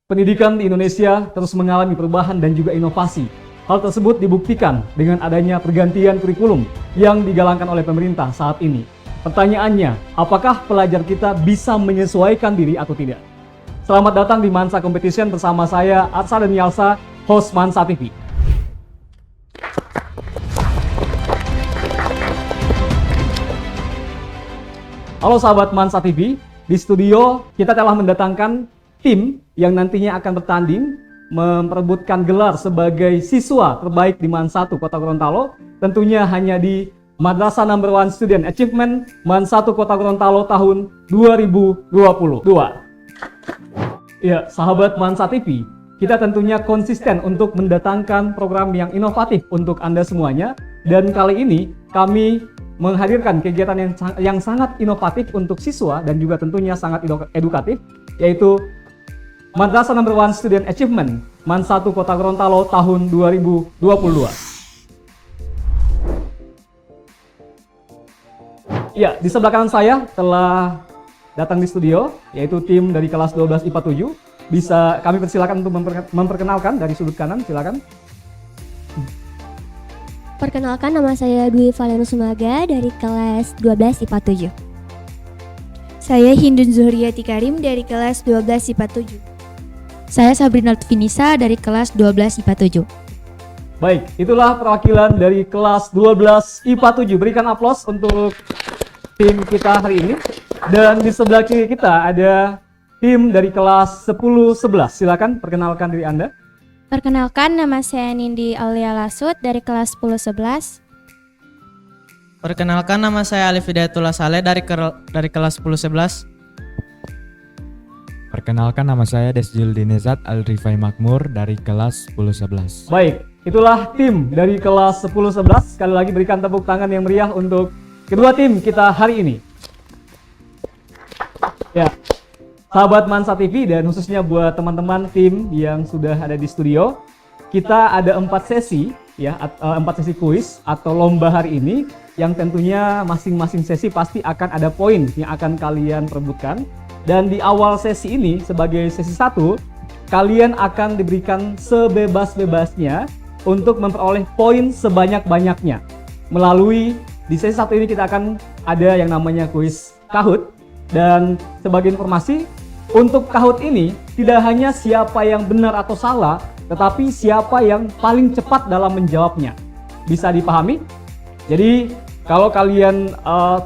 Pendidikan di Indonesia terus mengalami perubahan dan juga inovasi. Hal tersebut dibuktikan dengan adanya pergantian kurikulum yang digalakkan oleh pemerintah saat ini. Pertanyaannya, apakah pelajar kita bisa menyesuaikan diri atau tidak? Selamat datang di Mansa Competition bersama saya, Atsa dan Yalsa, host Mansa TV. Halo sahabat Mansa TV, di studio kita telah mendatangkan tim yang nantinya akan bertanding memperebutkan gelar sebagai siswa terbaik di MAN 1 Kota Gorontalo, tentunya hanya di Madrasah Number 1 Student Achievement MAN 1 Kota Gorontalo tahun 2022. Ya, sahabat Mansa TV, kita tentunya konsisten untuk mendatangkan program yang inovatif untuk Anda semuanya, dan kali ini kami menghadirkan kegiatan yang sangat inovatif untuk siswa dan juga tentunya sangat edukatif, yaitu Madrasah Number 1 Student Achievement MAN 1 Kota Gorontalo tahun 2022. Ya, di sebelah kanan saya telah datang di studio, yaitu tim dari kelas 12 IPA 7. Bisa kami persilakan untuk memperkenalkan dari sudut kanan, silakan. Perkenalkan, nama saya Dwi Valenus Sumaga dari kelas 12 IPA 7. Saya Hindun Zuhriyati Karim dari kelas 12 IPA 7. Saya Sabrina Lutfinisa dari kelas 12 IPA 7. Baik, itulah perwakilan dari kelas 12 IPA 7. Berikan aplaus untuk tim kita hari ini. Dan di sebelah kiri kita ada tim dari kelas 10-11. Silakan perkenalkan diri Anda. Perkenalkan, nama saya Nindi Aulia Lasut dari kelas 10-11. Perkenalkan, nama saya Alif Hidayatullah Saleh dari kelas 10-11. Perkenalkan, nama saya Desjul Dinezat Al-Rifai Makmur dari kelas 10-11. Baik, itulah tim dari kelas 10-11. Sekali lagi berikan tepuk tangan yang meriah untuk kedua tim kita hari ini. Ya, sahabat Mansa TV dan khususnya buat teman-teman tim yang sudah ada di studio, kita ada 4 sesi ya, 4 sesi kuis atau lomba hari ini, yang tentunya masing-masing sesi pasti akan ada poin yang akan kalian perebutkan. Dan di awal sesi ini, sebagai sesi 1, kalian akan diberikan sebebas-bebasnya untuk memperoleh poin sebanyak-banyaknya. Melalui di sesi 1 ini kita akan ada yang namanya kuis Kahoot. Dan sebagai informasi, untuk Kahoot ini tidak hanya siapa yang benar atau salah, tetapi siapa yang paling cepat dalam menjawabnya. Bisa dipahami? Jadi kalau kalian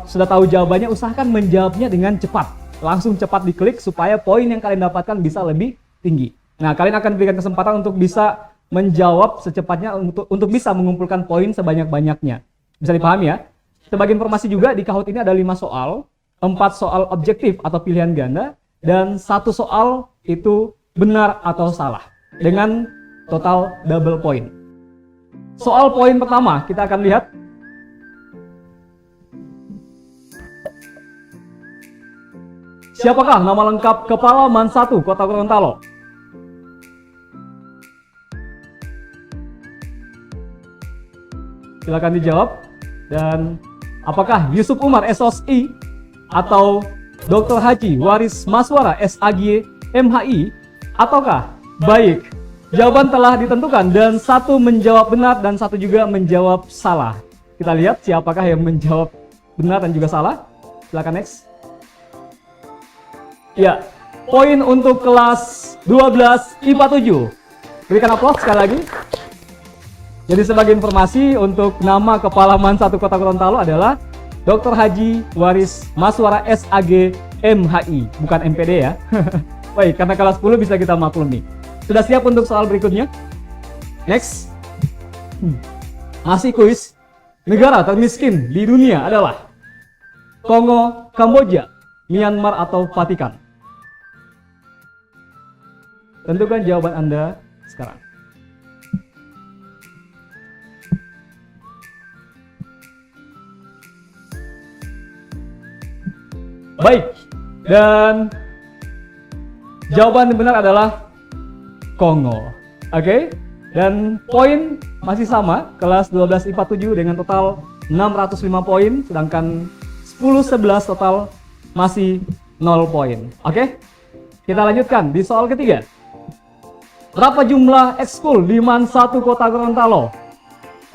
sudah tahu jawabannya, usahakan menjawabnya dengan cepat. Langsung cepat diklik supaya poin yang kalian dapatkan bisa lebih tinggi. Nah, kalian akan diberikan kesempatan untuk bisa menjawab secepatnya untuk bisa mengumpulkan poin sebanyak-banyaknya. Bisa dipahami ya? Sebagai informasi juga, di Kahoot ini ada 5 soal, 4 soal objektif atau pilihan ganda, dan 1 soal itu benar atau salah dengan total double point. Soal poin pertama kita akan lihat. Siapakah nama lengkap Kepala MAN 1 Kota Gorontalo? Silakan dijawab. Dan apakah Yusuf Umar SOSI atau Dr. Haji Waris Maswara SAG MHI, ataukah? Baik, jawaban telah ditentukan dan 1 menjawab benar dan 1 juga menjawab salah. Kita lihat siapakah yang menjawab benar dan juga salah. Silakan next. Ya, poin untuk kelas 12 IPA 7. Berikan aplaus sekali lagi. Jadi sebagai informasi, untuk nama Kepala MAN 1 Kota Gorontalo adalah Dr. Haji Waris Maswara SAG MHI, bukan MPD ya. Baik, karena kelas 10 bisa kita maklumi. Sudah siap untuk soal berikutnya? Next. Masih kuis. Negara termiskin di dunia adalah Kongo, Kamboja, Myanmar atau Vatikan? Tentukan jawaban Anda sekarang. Baik, dan jawaban yang benar adalah Kongo. Oke, dan poin masih sama, kelas 12 IPA 7 dengan total 605 poin, sedangkan 10-11 total masih 0 poin. Oke, kita lanjutkan di soal ketiga. Berapa jumlah ekskul di MAN 1 Kota Gorontalo?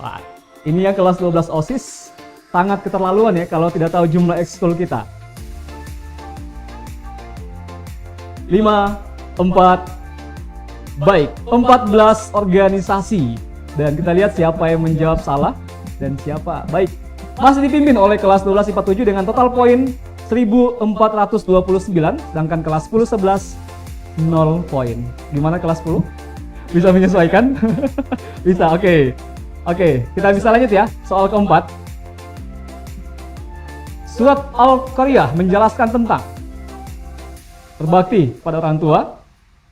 Wah, ini ya kelas 12 OSIS. Sangat keterlaluan ya kalau tidak tahu jumlah ekskul kita. 5, 4, baik, 14 organisasi. Dan kita lihat siapa yang menjawab salah dan siapa baik. Masih dipimpin oleh kelas 12 IPA 7 dengan total poin 1429, sedangkan kelas 10-11 0 poin. Gimana kelas 10? Bisa menyesuaikan? Bisa, oke. Oke, kita bisa lanjut ya. Soal keempat. Surat Al-Qaryah menjelaskan tentang berbakti pada orang tua,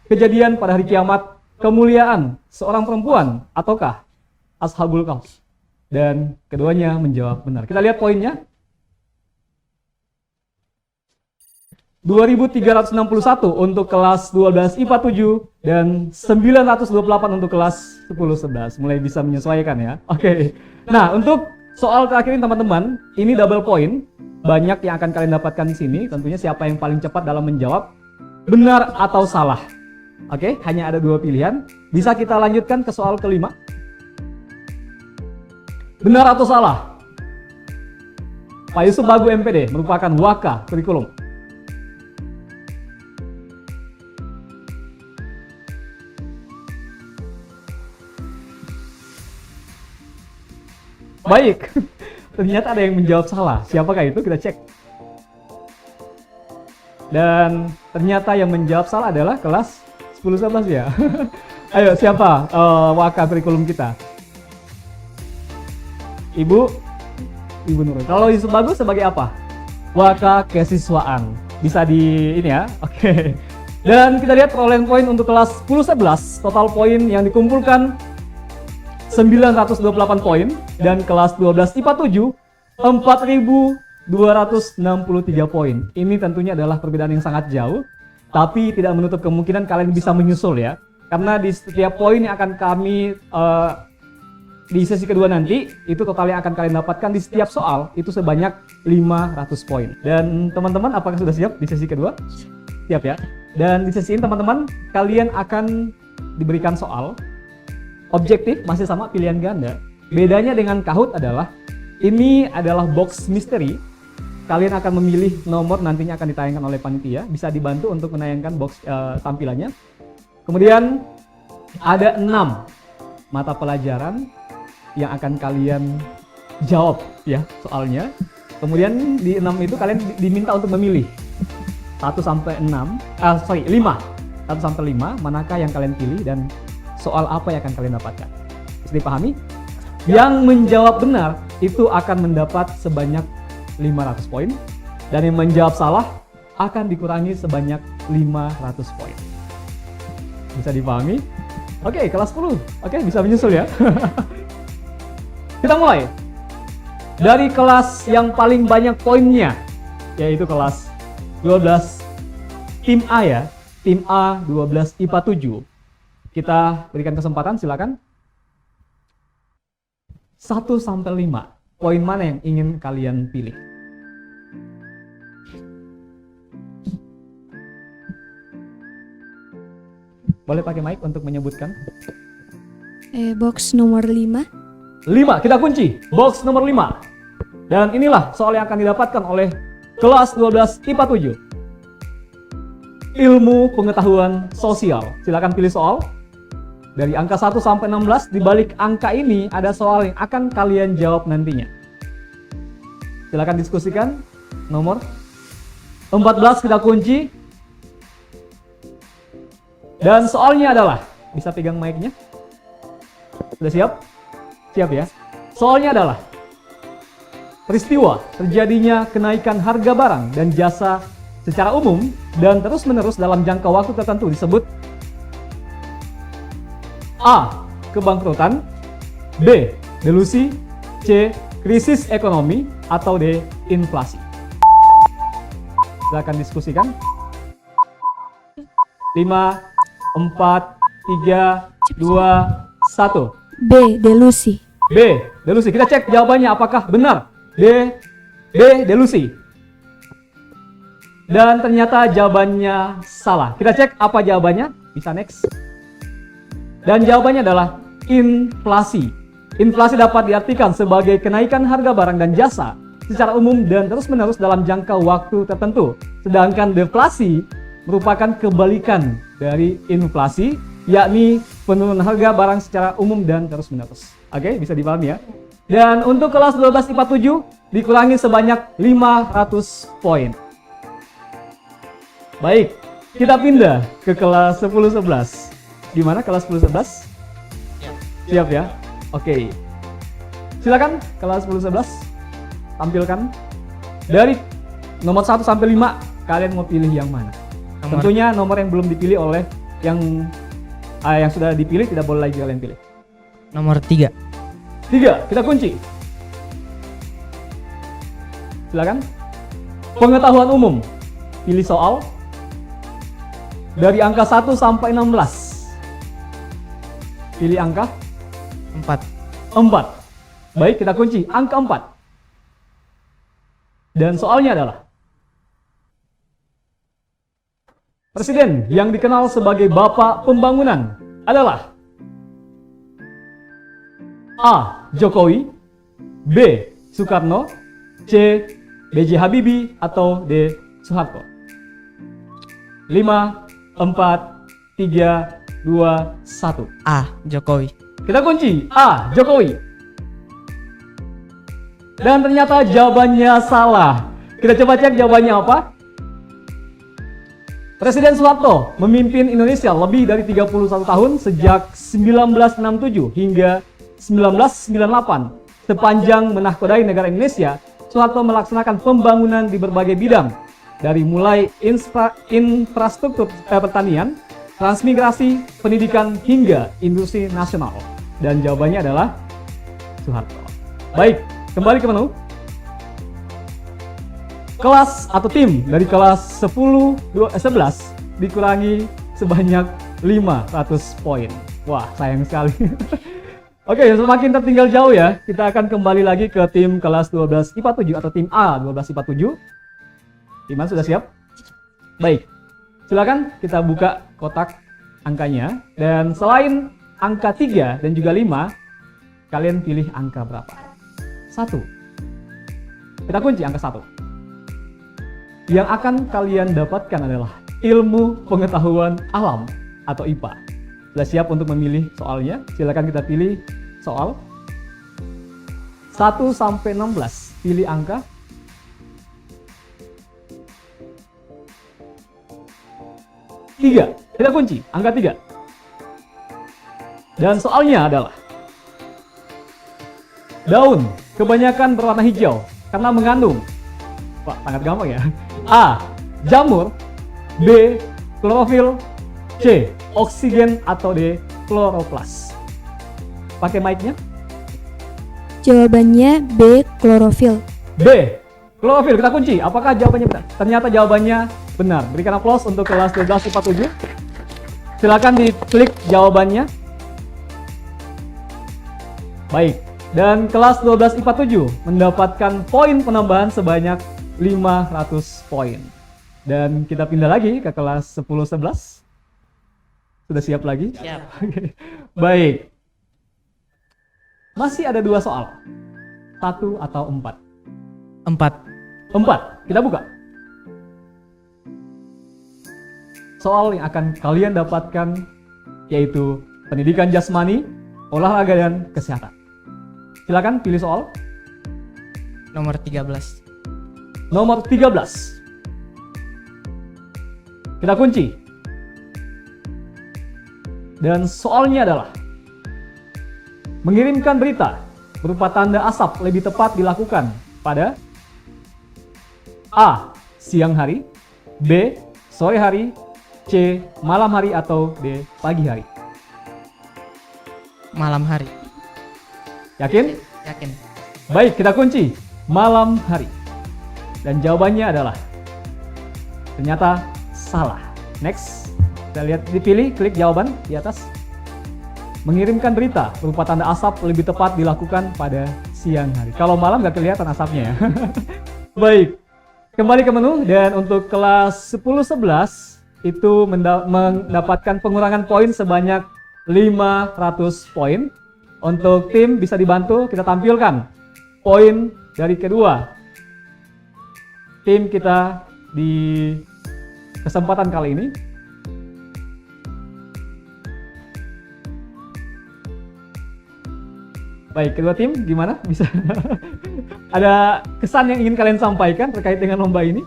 kejadian pada hari kiamat, kemuliaan seorang perempuan, ataukah Ashabul Kahf? Dan keduanya menjawab benar. Kita lihat poinnya. 2361 untuk kelas 12 IPA 7 dan 928 untuk kelas 10-11. Mulai bisa menyesuaikan ya. Oke. Nah, untuk soal terakhir ini teman-teman, ini double point. Banyak yang akan kalian dapatkan di sini. Tentunya siapa yang paling cepat dalam menjawab benar atau salah. Oke, hanya ada 2 pilihan. Bisa kita lanjutkan ke soal kelima. Benar atau salah? Pak Yusuf Bagu MPD merupakan waka kurikulum. Baik, ternyata ada yang menjawab salah. Siapakah itu? Kita cek. Dan ternyata yang menjawab salah adalah kelas 10-11 ya. Ayo, siapa waka kurikulum kita? Ibu Nurul. Kalau Yusuf Bagus sebagai apa? Waka kesiswaan. Bisa di ini ya. Oke. Dan kita lihat perolehan poin untuk kelas 10-11. Total poin yang dikumpulkan 928 poin, dan kelas 12 IPA 7 4263 poin. Ini tentunya adalah perbedaan yang sangat jauh, tapi tidak menutup kemungkinan kalian bisa menyusul ya. Karena di setiap poin yang akan kami di sesi kedua nanti, itu total yang akan kalian dapatkan di setiap soal itu sebanyak 500 poin. Dan teman-teman apakah sudah siap di sesi kedua? Siap ya. Dan di sesi ini teman-teman, kalian akan diberikan soal objektif, masih sama pilihan ganda. Bedanya dengan Kahoot adalah ini adalah box misteri. Kalian akan memilih nomor, nantinya akan ditayangkan oleh panitia. Bisa dibantu untuk menayangkan box tampilannya. Kemudian ada 6 mata pelajaran yang akan kalian jawab ya soalnya. Kemudian di 6 itu kalian diminta untuk memilih 1 sampai 5. 1 sampai 5 manakah yang kalian pilih dan soal apa yang akan kalian dapatkan. Bisa dipahami? Yang menjawab benar itu akan mendapat sebanyak 500 poin, dan yang menjawab salah akan dikurangi sebanyak 500 poin. Bisa dipahami? Oke, kelas 10. Oke, bisa menyusul ya. Kita mulai dari kelas yang paling banyak poinnya, yaitu kelas 12 tim A ya. Tim A 12 IPA 7. Kita berikan kesempatan, silakan. 1 sampai 5. Poin mana yang ingin kalian pilih? Boleh pakai mic untuk menyebutkan. Box nomor 5. 5, kita kunci. Box nomor 5. Dan inilah soal yang akan didapatkan oleh kelas 12 IPA 7. Ilmu pengetahuan sosial. Silakan pilih soal. Dari angka 1 sampai 16, di balik angka ini ada soal yang akan kalian jawab nantinya. Silakan diskusikan. Nomor 14 kita kunci. Dan soalnya adalah, bisa pegang mic-nya? Sudah siap? Siap ya? Soalnya adalah, peristiwa terjadinya kenaikan harga barang dan jasa secara umum dan terus-menerus dalam jangka waktu tertentu disebut A. Kebangkrutan, B. Delusi, C. Krisis ekonomi, atau D. Inflasi. Silakan diskusikan. 5, 4, 3, 2, 1. B. Delusi. B. Delusi. Kita cek jawabannya apakah benar. B. Delusi. Dan ternyata jawabannya salah. Kita cek apa jawabannya. Bisa next. Dan jawabannya adalah inflasi. Inflasi dapat diartikan sebagai kenaikan harga barang dan jasa secara umum dan terus-menerus dalam jangka waktu tertentu. Sedangkan deflasi merupakan kebalikan dari inflasi, yakni penurunan harga barang secara umum dan terus-menerus. Oke, bisa dipahami ya? Dan untuk kelas 12 IPA 7 dikurangi sebanyak 500 poin. Baik, kita pindah ke kelas 10-11. Gimana kelas 10-11? Siap ya? Oke. Silakan kelas 10-11 tampilkan. Dari nomor 1 sampai 5, kalian mau pilih yang mana? Tentunya nomor yang belum dipilih oleh yang sudah dipilih tidak boleh lagi kalian pilih. Nomor 3. 3, kita kunci. Silakan. Pengetahuan umum. Pilih soal dari angka 1 sampai 16. Pilih angka 4. Baik, kita kunci angka 4. Dan soalnya adalah Presiden yang dikenal sebagai Bapak Pembangunan adalah A. Jokowi, B. Soekarno, C. B.J. Habibie, atau D. Soeharto. 5, 4, 3, 2, 1. A. Jokowi. Kita kunci A. Jokowi. Dan ternyata jawabannya salah. Kita coba cek jawabannya apa. Presiden Soeharto memimpin Indonesia lebih dari 31 tahun sejak 1967 hingga 1998. Sepanjang menahkodai negara Indonesia, Soeharto melaksanakan pembangunan di berbagai bidang, dari mulai infrastruktur pertanian, transmigrasi, pendidikan, hingga industri nasional. Dan jawabannya adalah Soeharto. Baik, kembali ke menu. Kelas atau tim dari kelas 11 dikurangi sebanyak 500 poin. Wah, sayang sekali. Oke, semakin tertinggal jauh ya. Kita akan kembali lagi ke tim kelas 12 IPA 7 atau tim A 12 IPA 7. Gimana, sudah siap? Baik. Silakan kita buka kotak angkanya, dan selain angka 3 dan juga 5, kalian pilih angka berapa? 1. Kita kunci angka 1. Yang akan kalian dapatkan adalah ilmu pengetahuan alam atau IPA. Sudah siap untuk memilih soalnya? Silakan kita pilih soal 1 sampai 16. Pilih angka. Tiga. Kita kunci angka 3. Dan soalnya adalah daun kebanyakan berwarna hijau karena mengandung, wah, sangat gampang ya. A. Jamur, B. Klorofil, C. Oksigen, atau D. Kloroplas. Pakai mic-nya. Jawabannya B. Klorofil. B. Klorofil, kita kunci. Apakah jawabannya benar? Ternyata jawabannya benar. Berikan aplaus untuk kelas 12 IPA 7. Silakan diklik jawabannya. Baik. Dan kelas 12 IPA 7 mendapatkan poin penambahan sebanyak 500 poin. Dan kita pindah lagi ke kelas 10-11. Sudah siap lagi? Siap. Baik. Masih ada 2 soal. 1 atau 4? 4. Kita buka. Soal yang akan kalian dapatkan yaitu pendidikan jasmani, olahraga, dan kesehatan. Silakan pilih soal. Nomor 13. Nomor 13. Kita kunci. Dan soalnya adalah mengirimkan berita berupa tanda asap lebih tepat dilakukan pada A. Siang hari, B. Sore hari, C. Malam hari, atau D. Pagi hari. Malam hari. Yakin? Yakin. Baik, kita kunci malam hari. Dan jawabannya adalah ternyata salah. Next. Kita lihat, dipilih, klik jawaban di atas. Mengirimkan berita berupa tanda asap lebih tepat dilakukan pada siang hari. Kalau malam nggak kelihatan asapnya ya. Baik. Kembali ke menu, dan untuk kelas 10-11 itu mendapatkan pengurangan poin sebanyak 500 poin. Untuk tim bisa dibantu, kita tampilkan poin dari kedua tim kita di kesempatan kali ini. Baik, kedua tim gimana? Bisa ada kesan yang ingin kalian sampaikan terkait dengan lomba ini?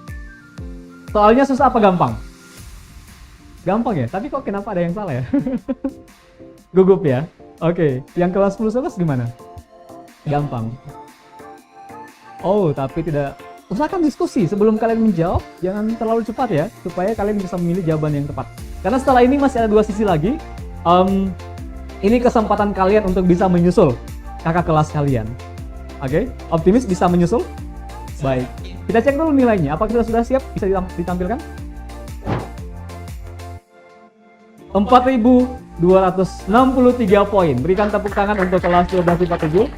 Soalnya susah apa gampang? Gampang ya? Tapi kok kenapa ada yang salah ya? Gugup ya? Oke, yang kelas 10-11 gimana? Gampang. Oh, tapi tidak. Usahakan diskusi sebelum kalian menjawab, jangan terlalu cepat ya, supaya kalian bisa memilih jawaban yang tepat. Karena setelah ini masih ada 2 sisi lagi. Ini kesempatan kalian untuk bisa menyusul kakak kelas kalian. Oke, optimis bisa menyusul? Baik. Kita cek dulu nilainya. Apakah sudah siap? Bisa ditampilkan? 4.263 poin. Berikan tepuk tangan untuk kelas 12 IPA 7.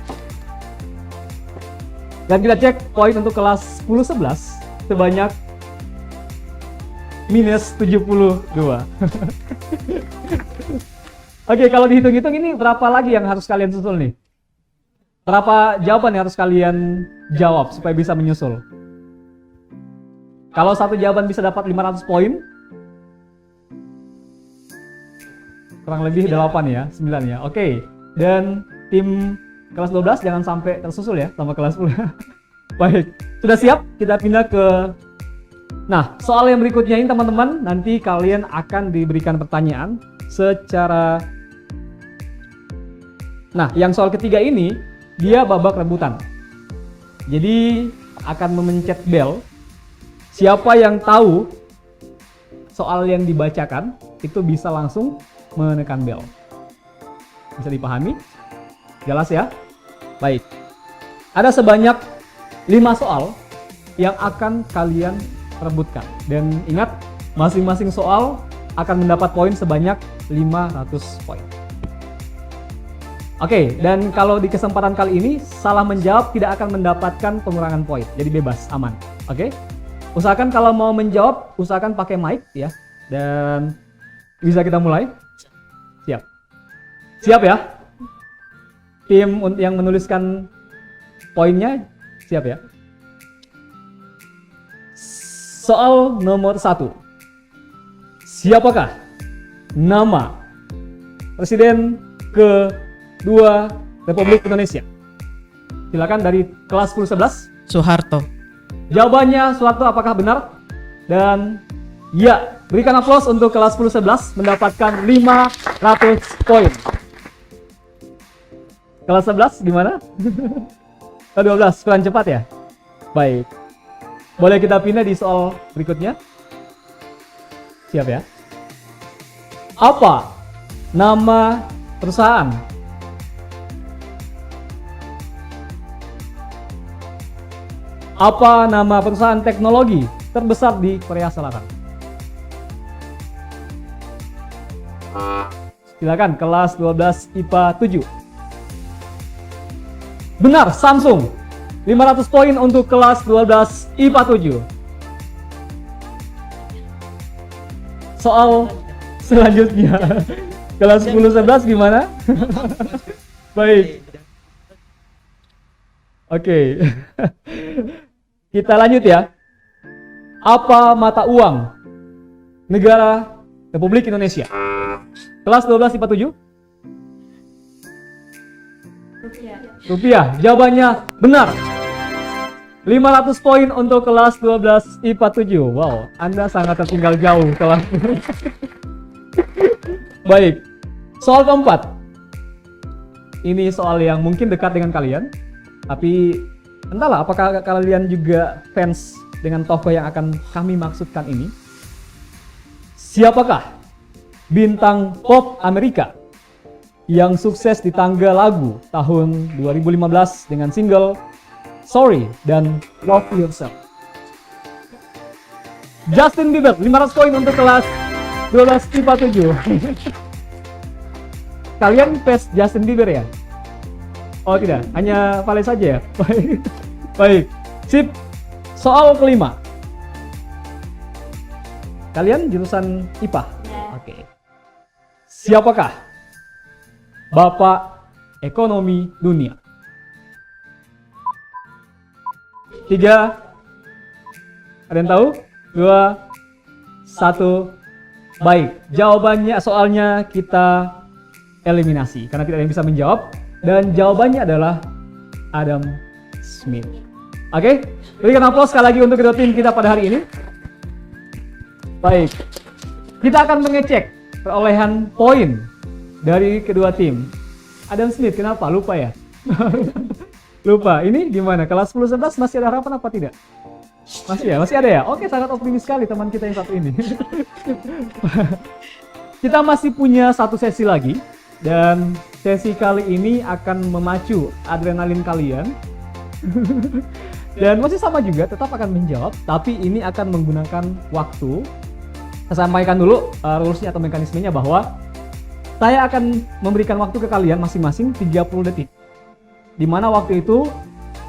Dan kita cek poin untuk kelas 10-11 sebanyak minus 72. Oke, kalau dihitung-hitung ini berapa lagi yang harus kalian susul nih? Berapa jawaban yang harus kalian jawab supaya bisa menyusul? Kalau satu jawaban bisa dapat 500 poin, kurang lebih 8 ya, 9 ya. Oke, dan tim kelas 12 jangan sampai tersusul ya sama kelas 10. Baik, sudah siap? Kita pindah ke... Nah, soal yang berikutnya ini teman-teman, nanti kalian akan diberikan pertanyaan secara... Nah, yang soal ketiga ini, dia babak rebutan. Jadi, akan memencet bel. Siapa yang tahu soal yang dibacakan, itu bisa langsung menekan bel. Bisa dipahami? Jelas ya? Baik. Ada sebanyak 5 soal yang akan kalian perebutkan. Dan ingat, masing-masing soal akan mendapat poin sebanyak 500 poin. Oke, dan kalau di kesempatan kali ini salah menjawab tidak akan mendapatkan pengurangan poin. Jadi bebas, aman. Oke? Usahakan kalau mau menjawab, usahakan pakai mic ya. Dan bisa kita mulai? Siap. Siap ya? Tim yang menuliskan poinnya siap ya? Soal nomor 1. Siapakah nama Presiden kedua Republik Indonesia? Silakan dari kelas 10-11. Soeharto. Jawabannya Soeharto apakah benar? Dan ya, berikan aplaus untuk kelas 10-11 mendapatkan 500 poin. Kelas 11 gimana? Kelas 12 kurang cepat ya? Baik. Boleh kita pindah di soal berikutnya? Siap ya? Apa nama perusahaan teknologi terbesar di Korea Selatan? Silakan kelas 12 IPA 7. Benar, Samsung. 500 poin untuk kelas 12 IPA 7. Soal selanjutnya. Kelas 10-11 gimana? Baik. Oke. Kita lanjut ya. Apa mata uang negara Republik Indonesia? Kelas 12 IPA 7? Rupiah. Jawabannya benar. 500 poin untuk kelas 12 IPA 7. Wow, Anda sangat tertinggal jauh kelas. Baik. Soal keempat. Ini soal yang mungkin dekat dengan kalian, tapi entahlah apakah kalian juga fans dengan tokoh yang akan kami maksudkan ini. Siapakah bintang pop Amerika yang sukses di tangga lagu tahun 2015 dengan single Sorry dan Love Yourself? Justin Bieber. 500 poin untuk kelas 12 IPA 7. Kalian fans Justin Bieber ya? Oh tidak, hanya Vale saja ya? Baik. Baik, sip. Soal kelima. Kalian jurusan IPA? Oke. Siapakah bapak ekonomi dunia? 3, ada yang tahu? 2, 1. Baik, jawabannya soalnya kita eliminasi karena tidak ada yang bisa menjawab, dan jawabannya adalah Adam Smith. Oke, berikan aplaus sekali lagi untuk kedua tim kita pada hari ini. Baik, kita akan mengecek perolehan poin dari kedua tim. Adam Smith, kenapa? Lupa ya? Lupa, ini gimana? Kelas 10-11 masih ada harapan apa tidak? Masih ada ya? Oke, sangat optimis sekali teman kita yang satu ini. Kita masih punya satu sesi lagi, dan sesi kali ini akan memacu adrenalin kalian. Dan masih sama juga, tetap akan menjawab, tapi ini akan menggunakan waktu. Saya sampaikan dulu rules-nya atau mekanismenya, bahwa saya akan memberikan waktu ke kalian masing-masing 30 detik. Di mana waktu itu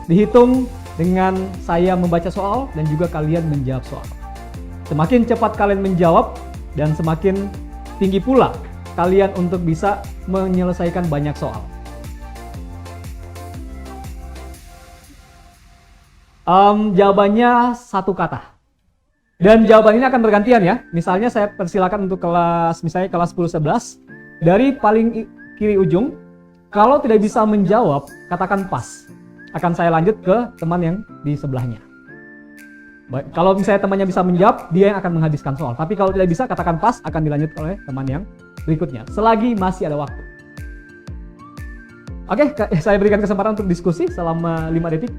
dihitung dengan saya membaca soal dan juga kalian menjawab soal. Semakin cepat kalian menjawab dan semakin tinggi pula kalian untuk bisa menyelesaikan banyak soal. Jawabannya satu kata. Dan jawaban ini akan bergantian ya. Misalnya saya persilakan untuk kelas 10-11 dari paling kiri ujung. Kalau tidak bisa menjawab, katakan pas. Akan saya lanjut ke teman yang di sebelahnya. Baik, kalau misalnya temannya bisa menjawab, dia yang akan menghabiskan soal. Tapi kalau tidak bisa, katakan pas, akan dilanjut oleh teman yang berikutnya. Selagi masih ada waktu. Oke, saya berikan kesempatan untuk diskusi selama 5 detik.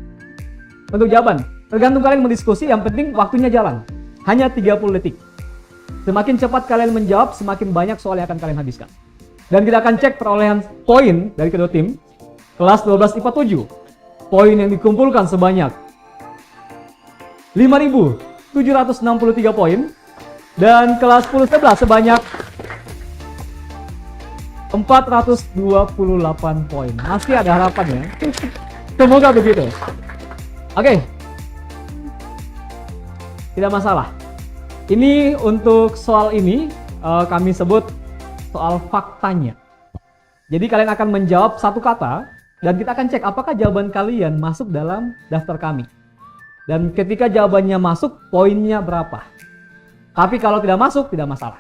Untuk jawaban, tergantung kalian mau diskusi, yang penting waktunya jalan. Hanya 30 detik. Semakin cepat kalian menjawab, semakin banyak soal yang akan kalian habiskan. Dan kita akan cek perolehan poin dari kedua tim. Kelas 12 IPA 7. Poin yang dikumpulkan sebanyak 5.763 poin, dan kelas 10-11 sebanyak 428 poin. Masih ada harapan ya. Semoga begitu. Oke. Tidak masalah. Ini untuk soal ini kami sebut soal faktanya. Jadi kalian akan menjawab satu kata, dan kita akan cek apakah jawaban kalian masuk dalam daftar kami. Dan ketika jawabannya masuk, poinnya berapa. Tapi kalau tidak masuk, tidak masalah.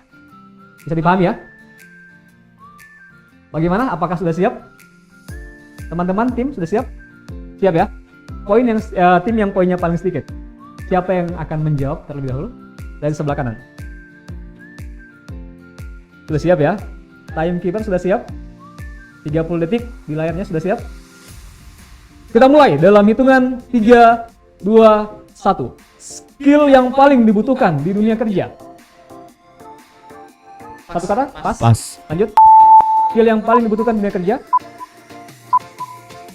Bisa dipahami ya? Bagaimana? Apakah sudah siap? Teman-teman tim sudah siap? Siap ya? Poin yang tim yang poinnya paling sedikit. Siapa yang akan menjawab terlebih dahulu? Dari sebelah kanan. Sudah siap ya? Timekeeper sudah siap? 30 detik di layarnya sudah siap? Kita mulai dalam hitungan 3, 2, 1. Skill yang paling dibutuhkan di dunia kerja. Satu kata? Pas. Lanjut. Skill yang paling dibutuhkan di dunia kerja.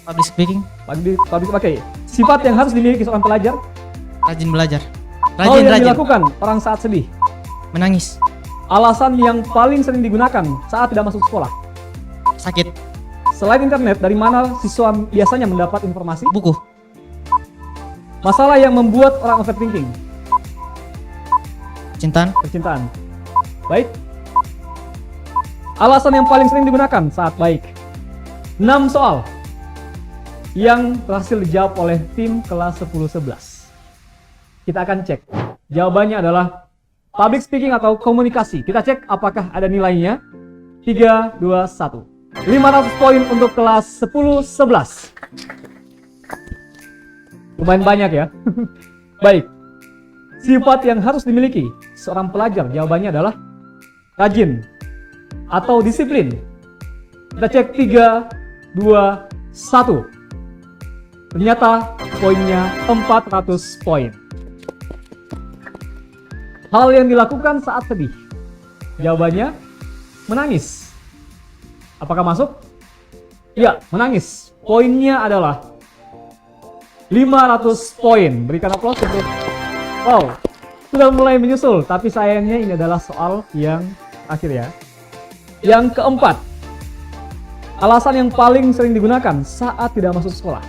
Public speaking. Oke. Sifat yang harus dimiliki seorang pelajar. Rajin belajar. Hal yang dilakukan orang saat sedih. Menangis. Alasan yang paling sering digunakan saat tidak masuk sekolah. Sakit. Selain internet, dari mana siswa biasanya mendapat informasi? Buku. Masalah yang membuat orang overthinking. Percintaan. Baik. Alasan yang paling sering digunakan saat baik. 6 soal yang berhasil dijawab oleh tim kelas 10-11. Kita akan cek. Jawabannya adalah public speaking atau komunikasi. Kita cek apakah ada nilainya. 3, 2, 1. 500 poin untuk kelas 10-11. Lumayan banyak ya. Baik. Sifat yang harus dimiliki seorang pelajar, jawabannya adalah rajin atau disiplin. Kita cek 3, 2, 1. Ternyata poinnya 400 poin. Hal yang dilakukan saat sedih, jawabannya menangis. Apakah masuk? Iya, menangis. Poinnya adalah 500 poin. Berikan aplaus untuk... Wow, sudah mulai menyusul. Tapi sayangnya ini adalah soal yang akhir ya. Yang keempat, alasan yang paling sering digunakan saat tidak masuk sekolah.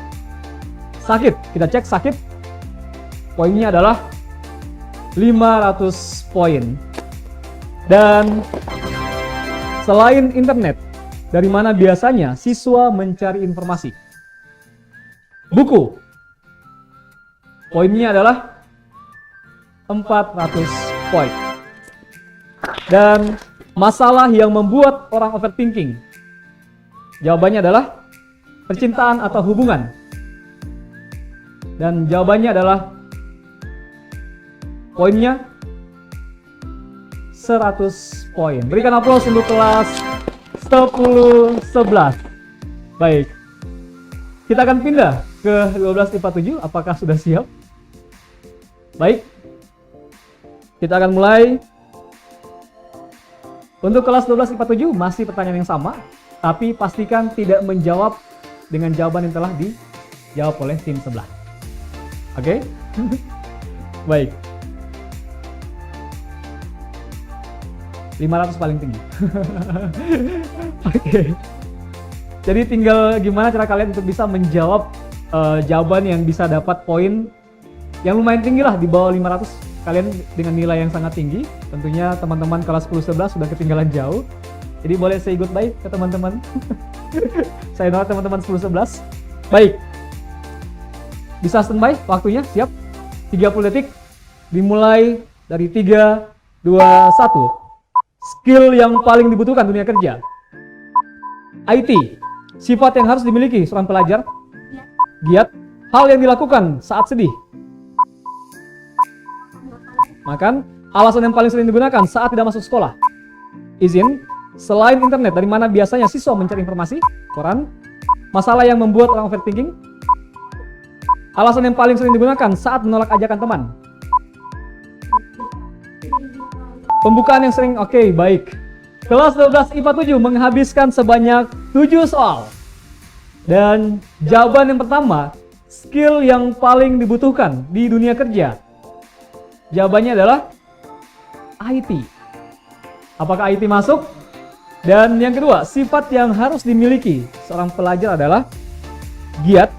Sakit. Kita cek sakit. Poinnya adalah 500 poin. Dan selain internet, dari mana biasanya siswa mencari informasi. Buku. Poinnya adalah 400 poin. Dan masalah yang membuat orang overthinking. Jawabannya adalah percintaan atau hubungan. Dan jawabannya adalah poinnya 100 poin. Berikan aplaus untuk kelas 10-11. Baik. Kita akan pindah ke 12 IPA 7. Apakah sudah siap? Baik. Kita akan mulai. Untuk kelas 12 IPA 7 masih pertanyaan yang sama, tapi pastikan tidak menjawab dengan jawaban yang telah dijawab oleh tim sebelah. Oke? Baik. 500 paling tinggi. Oke. Jadi tinggal gimana cara kalian untuk bisa menjawab jawaban yang bisa dapat poin yang lumayan tinggi lah, di bawah 500. Kalian dengan nilai yang sangat tinggi. Tentunya teman-teman kelas 10-11 sudah ketinggalan jauh. Jadi boleh say goodbye ke teman-teman. Saya nolak teman-teman 10-11. Baik. Bisa standby waktunya, siap? 30 detik. Dimulai dari 3, 2, 1. Skill yang paling dibutuhkan dunia kerja. IT. Sifat yang harus dimiliki seorang pelajar. Giat. Hal yang dilakukan saat sedih. Makan. Alasan yang paling sering digunakan saat tidak masuk sekolah. Izin. Selain internet, dari mana biasanya siswa mencari informasi? Koran. Masalah yang membuat orang overthinking. Alasan yang paling sering digunakan saat menolak ajakan teman. Pembukaan yang sering, oke, baik. Kelas 12 IPA 7 menghabiskan sebanyak 7 soal. Dan jawaban yang pertama, skill yang paling dibutuhkan di dunia kerja. Jawabannya adalah IT. Apakah IT masuk? Dan yang kedua, sifat yang harus dimiliki seorang pelajar adalah giat.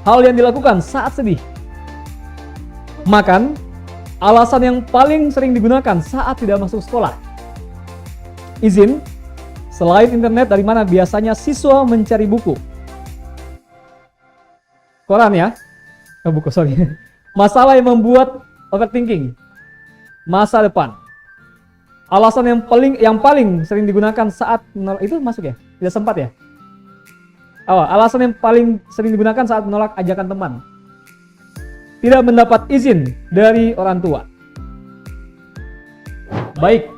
Hal yang dilakukan saat sedih. Makan. Alasan yang paling sering digunakan saat tidak masuk sekolah. Izin. Selain internet, dari mana biasanya siswa mencari buku? Koran ya? Buku, sorry. Masalah yang membuat overthinking. Masa depan. Alasan yang paling sering digunakan saat menolak, itu masuk ya? Tidak sempat ya? Alasan yang paling sering digunakan saat menolak ajakan teman. Tidak mendapat izin dari orang tua. Baik.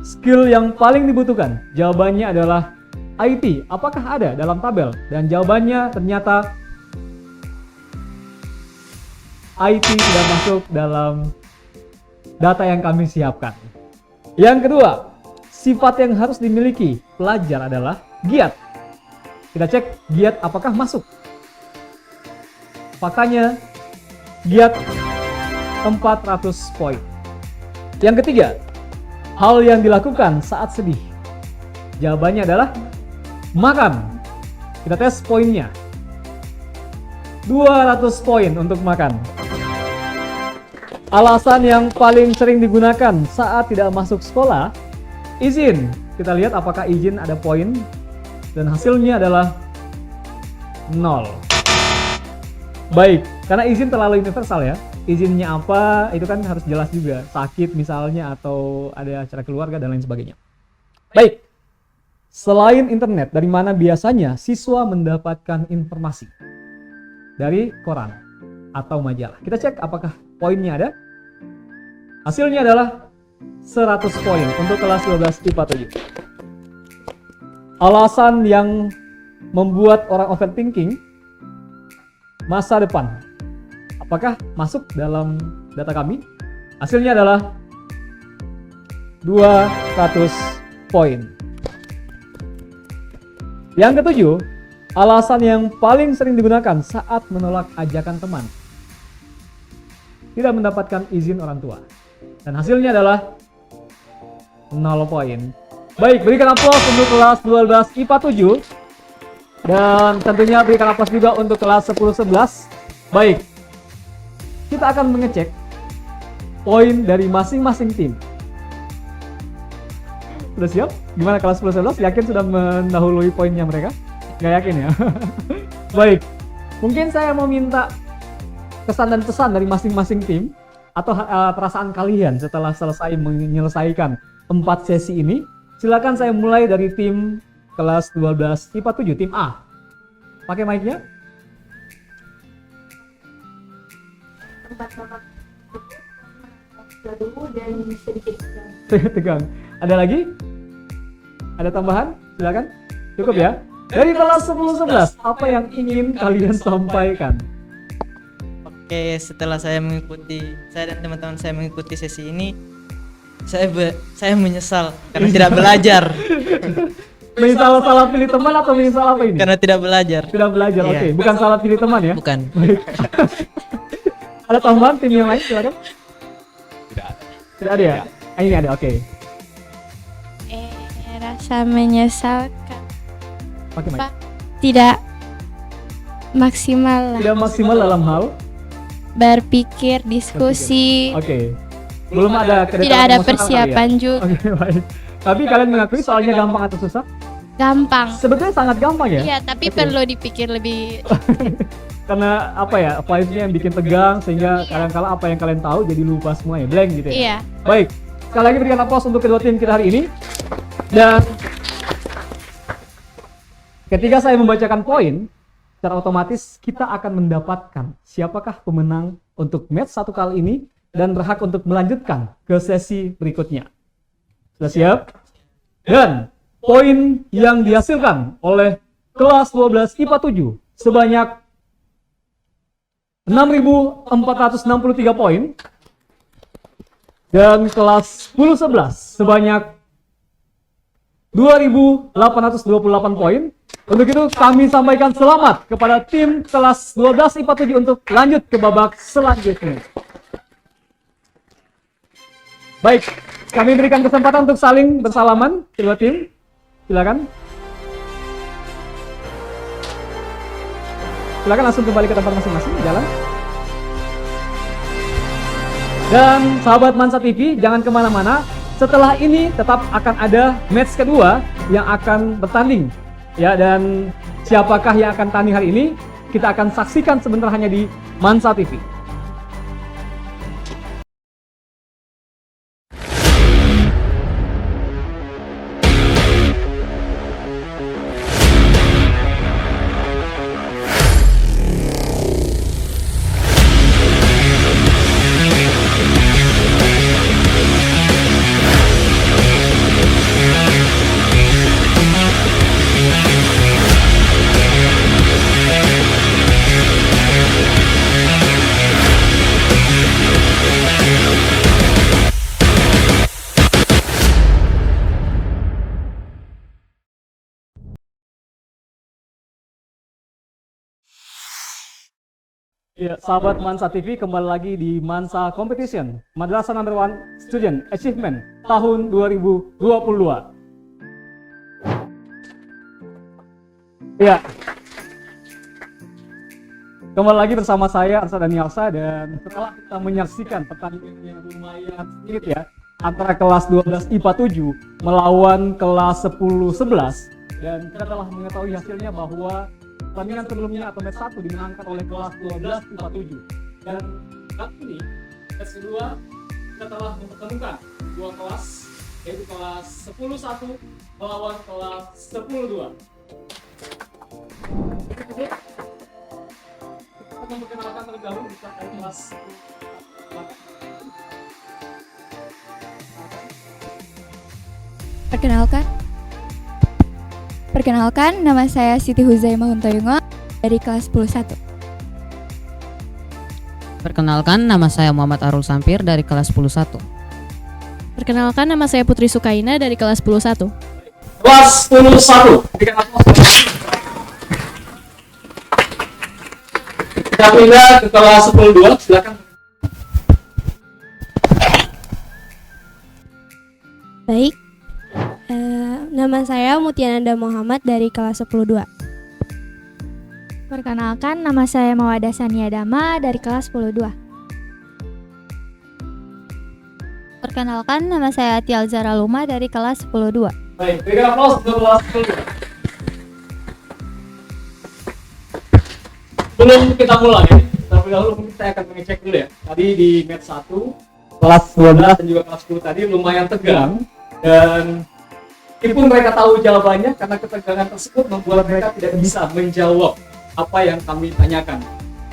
Skill yang paling dibutuhkan, jawabannya adalah IT. Apakah ada dalam tabel? Dan jawabannya ternyata IT tidak masuk dalam data yang kami siapkan. Yang kedua, sifat yang harus dimiliki pelajar adalah giat. Kita cek giat apakah masuk. Faktanya, giat 400 poin. Yang ketiga, hal yang dilakukan saat sedih. Jawabannya adalah makan. Kita tes poinnya. 200 poin untuk makan. Alasan yang paling sering digunakan saat tidak masuk sekolah, izin. Kita lihat apakah izin ada poin. Dan hasilnya adalah 0. Baik, karena izin terlalu universal ya. Izinnya apa, itu kan harus jelas juga. Sakit misalnya, atau ada acara keluarga, dan lain sebagainya. Baik, selain internet, dari mana biasanya siswa mendapatkan informasi? Dari koran atau majalah. Kita cek apakah poinnya ada. Hasilnya adalah 100 poin untuk kelas 12 IPA 7. Alasan yang membuat orang overthinking. Masa depan. Apakah masuk dalam data kami? Hasilnya adalah 200 poin. Yang ketujuh, alasan yang paling sering digunakan saat menolak ajakan teman. Tidak mendapatkan izin orang tua. Dan hasilnya adalah 0 poin. Baik, berikan aplaus untuk kelas 12 IPA 7. Dan tentunya berikan aplaus juga untuk kelas 10-11. Baik, kita akan mengecek poin dari masing-masing tim. Sudah siap? Gimana kelas 10-11? Yakin sudah mendahului poinnya mereka? Nggak yakin ya? Baik, mungkin saya mau minta kesan dan pesan dari masing-masing tim atau perasaan kalian setelah selesai menyelesaikan 4 sesi ini. Silakan saya mulai dari tim kelas 12 IPA 7, tim A. Pakai mic-nya. Tegang. Ada lagi? Ada tambahan? Silakan. Cukup ya. Dari kelas 10-11, apa yang ingin kalian sampaikan? Oke, setelah saya dan teman-teman saya mengikuti sesi ini, saya menyesal karena tidak belajar. Menyesal salah pilih teman atau menyesal apa ini? Karena tidak belajar. Tidak belajar, Iya. oke. Bukan salah pilih teman ya? Bukan. Ada tambahan tim yang lain, silakan. Tidak ada ya? Ini ada, oke. Rasa menyesalkan Pakai mic. tidak maksimal lah Tidak maksimal dalam hal. berpikir, diskusi, Oke. Belum ada kedekatan tidak ada emosional persiapan kali ya? juga. Oke, baik. Tapi kalian mengakui soalnya gampang atau susah? Gampang. Sebetulnya sangat gampang ya? Iya, tapi Oke. perlu dipikir lebih. Karena apa ya, apalagi yang bikin tegang sehingga kadang-kala apa yang kalian tahu jadi lupa semua ya, blank gitu ya. Iya. Baik, sekali lagi berikan aplaus untuk kedua tim kita hari ini. Dan ketika saya membacakan poin, secara otomatis kita akan mendapatkan siapakah pemenang untuk match 1 kali ini dan berhak untuk melanjutkan ke sesi berikutnya. Sudah siap? Dan poin yang dihasilkan oleh kelas 12 IPA 7 sebanyak 6.463 poin dan kelas 10-11 sebanyak 2.828 poin. Untuk itu kami sampaikan selamat kepada tim kelas 12 IPA 7 untuk lanjut ke babak selanjutnya. Baik, kami berikan kesempatan untuk saling bersalaman kedua tim. Silakan. Silakan langsung kembali ke tempat masing-masing, jalan. Dan sahabat Mansa TV, jangan kemana-mana. Setelah ini tetap akan ada match kedua yang akan bertanding. Ya, dan siapakah yang akan tanding hari ini? Kita akan saksikan sebentar hanya di Mansa TV. Ya, sahabat Mansa TV, kembali lagi di Mansa Competition Madrasah Number 1 Student Achievement tahun 2022. Ya, kembali lagi bersama saya Arsa Danielsa, dan setelah kita menyaksikan pertandingan yang lumayan sengit ya antara kelas 12 IPA 7 melawan kelas 10-11, dan kita telah mengetahui hasilnya bahwa pertandingan sebelumnya atau match 1 dimenangkan oleh kelas 12 IPA 7. Dan kali ini match kedua kita telah mempertemukan dua kelas, yaitu kelas 10-1 melawan kelas 10-2. Kita memperkenalkan terlebih dahulu bisa dari kelas 10. Perkenalkan, nama saya Siti Huzaimah Huntoyungo dari kelas 10-1. Perkenalkan, nama saya Muhammad Arul Sampir dari kelas 10-1. Perkenalkan, nama saya Putri Sukaina dari kelas 10-1. Kelas 10-1. Kita pindah ke kelas 10-2, silakan. Baik, nama saya Mutiananda Muhammad dari kelas 10-2. Perkenalkan, nama saya Mawada Saniadama dari kelas 10-2. Perkenalkan, nama saya Ati Alzara Luma dari kelas 10-2. Baik, berikan aplaus untuk kelas 10. Sebelum kita mulai, terlebih dahulu mungkin saya akan mengecek dulu ya. Tadi di match 1, kelas 12 dan juga kelas 10 tadi lumayan tegang. Dan meskipun mereka tahu jawabannya, karena ketegangan tersebut membuat mereka tidak bisa menjawab apa yang kami tanyakan.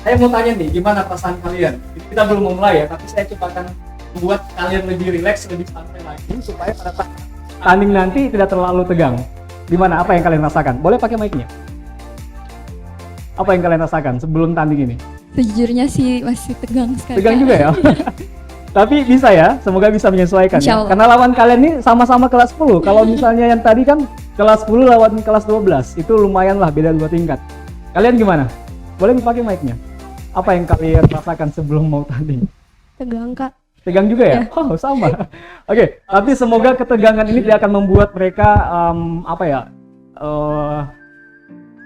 Saya mau tanya nih, gimana perasaan kalian? Kita belum memulai ya, tapi saya coba akan membuat kalian lebih rileks, lebih santai lagi, supaya pada saat tanding nanti tidak terlalu tegang. Gimana? Apa yang kalian rasakan? Boleh pakai mic-nya? Apa yang kalian rasakan sebelum tanding ini? Sejujurnya sih masih tegang sekali. Tegang juga ya? Tapi bisa ya, semoga bisa menyesuaikan ya. Insyaallah. Karena lawan kalian ini sama-sama kelas 10. Kalau misalnya yang tadi kan kelas 10 lawan kelas 12, itu lumayan lah, beda 2 tingkat. Kalian gimana? Boleh dipakai mic-nya? Apa yang kalian rasakan sebelum mau tanding? Tegang, Kak. Tegang juga ya? Oh, sama. Oke, tapi semoga ketegangan ini tidak akan membuat mereka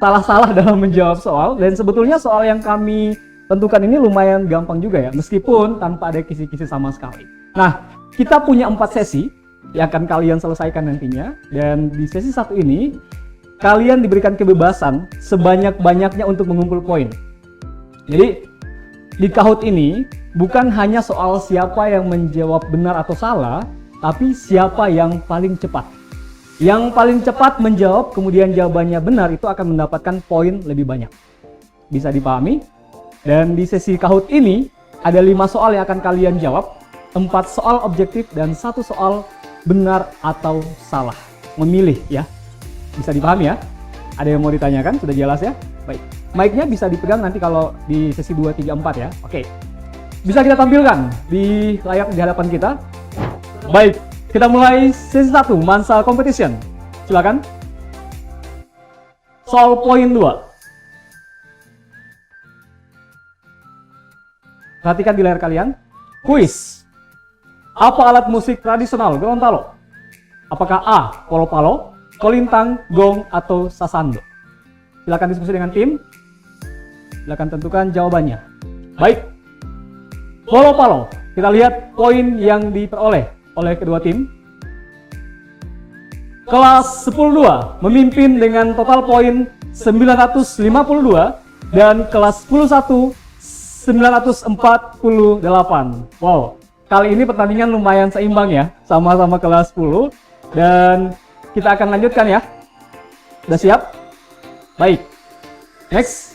salah-salah dalam menjawab soal. Dan sebetulnya soal yang kami tentukan ini lumayan gampang juga ya, meskipun tanpa ada kisi-kisi sama sekali. Nah, kita punya 4 sesi yang akan kalian selesaikan nantinya. Dan di sesi 1 ini, kalian diberikan kebebasan sebanyak-banyaknya untuk mengumpul poin. Jadi, di Kahoot ini bukan hanya soal siapa yang menjawab benar atau salah, tapi siapa yang paling cepat. Yang paling cepat menjawab, kemudian jawabannya benar, itu akan mendapatkan poin lebih banyak. Bisa dipahami? Dan di sesi Kahoot ini, ada 5 soal yang akan kalian jawab, 4 soal objektif, dan 1 soal benar atau salah. Memilih ya. Bisa dipahami ya? Ada yang mau ditanyakan? Sudah jelas ya? Baik. Mic-nya bisa dipegang nanti kalau di sesi 2, 3, 4 ya. Oke. Bisa kita tampilkan di layar di hadapan kita. Baik, kita mulai sesi 1, Mansal Competition. Silakan. Soal poin 2. Perhatikan di layar kalian. Kuis. Apa alat musik tradisional Gorontalo? Apakah A. Polo-palo, kolintang, gong, atau sasando? Silakan diskusi dengan tim. Silakan tentukan jawabannya. Baik. Polo-palo. Kita lihat poin yang diperoleh oleh kedua tim. Kelas 10-2 memimpin dengan total poin 952 dan kelas 10-1 948. Wow. Kali ini pertandingan lumayan seimbang ya, sama-sama kelas 10 dan kita akan lanjutkan ya. Sudah siap? Baik. Next.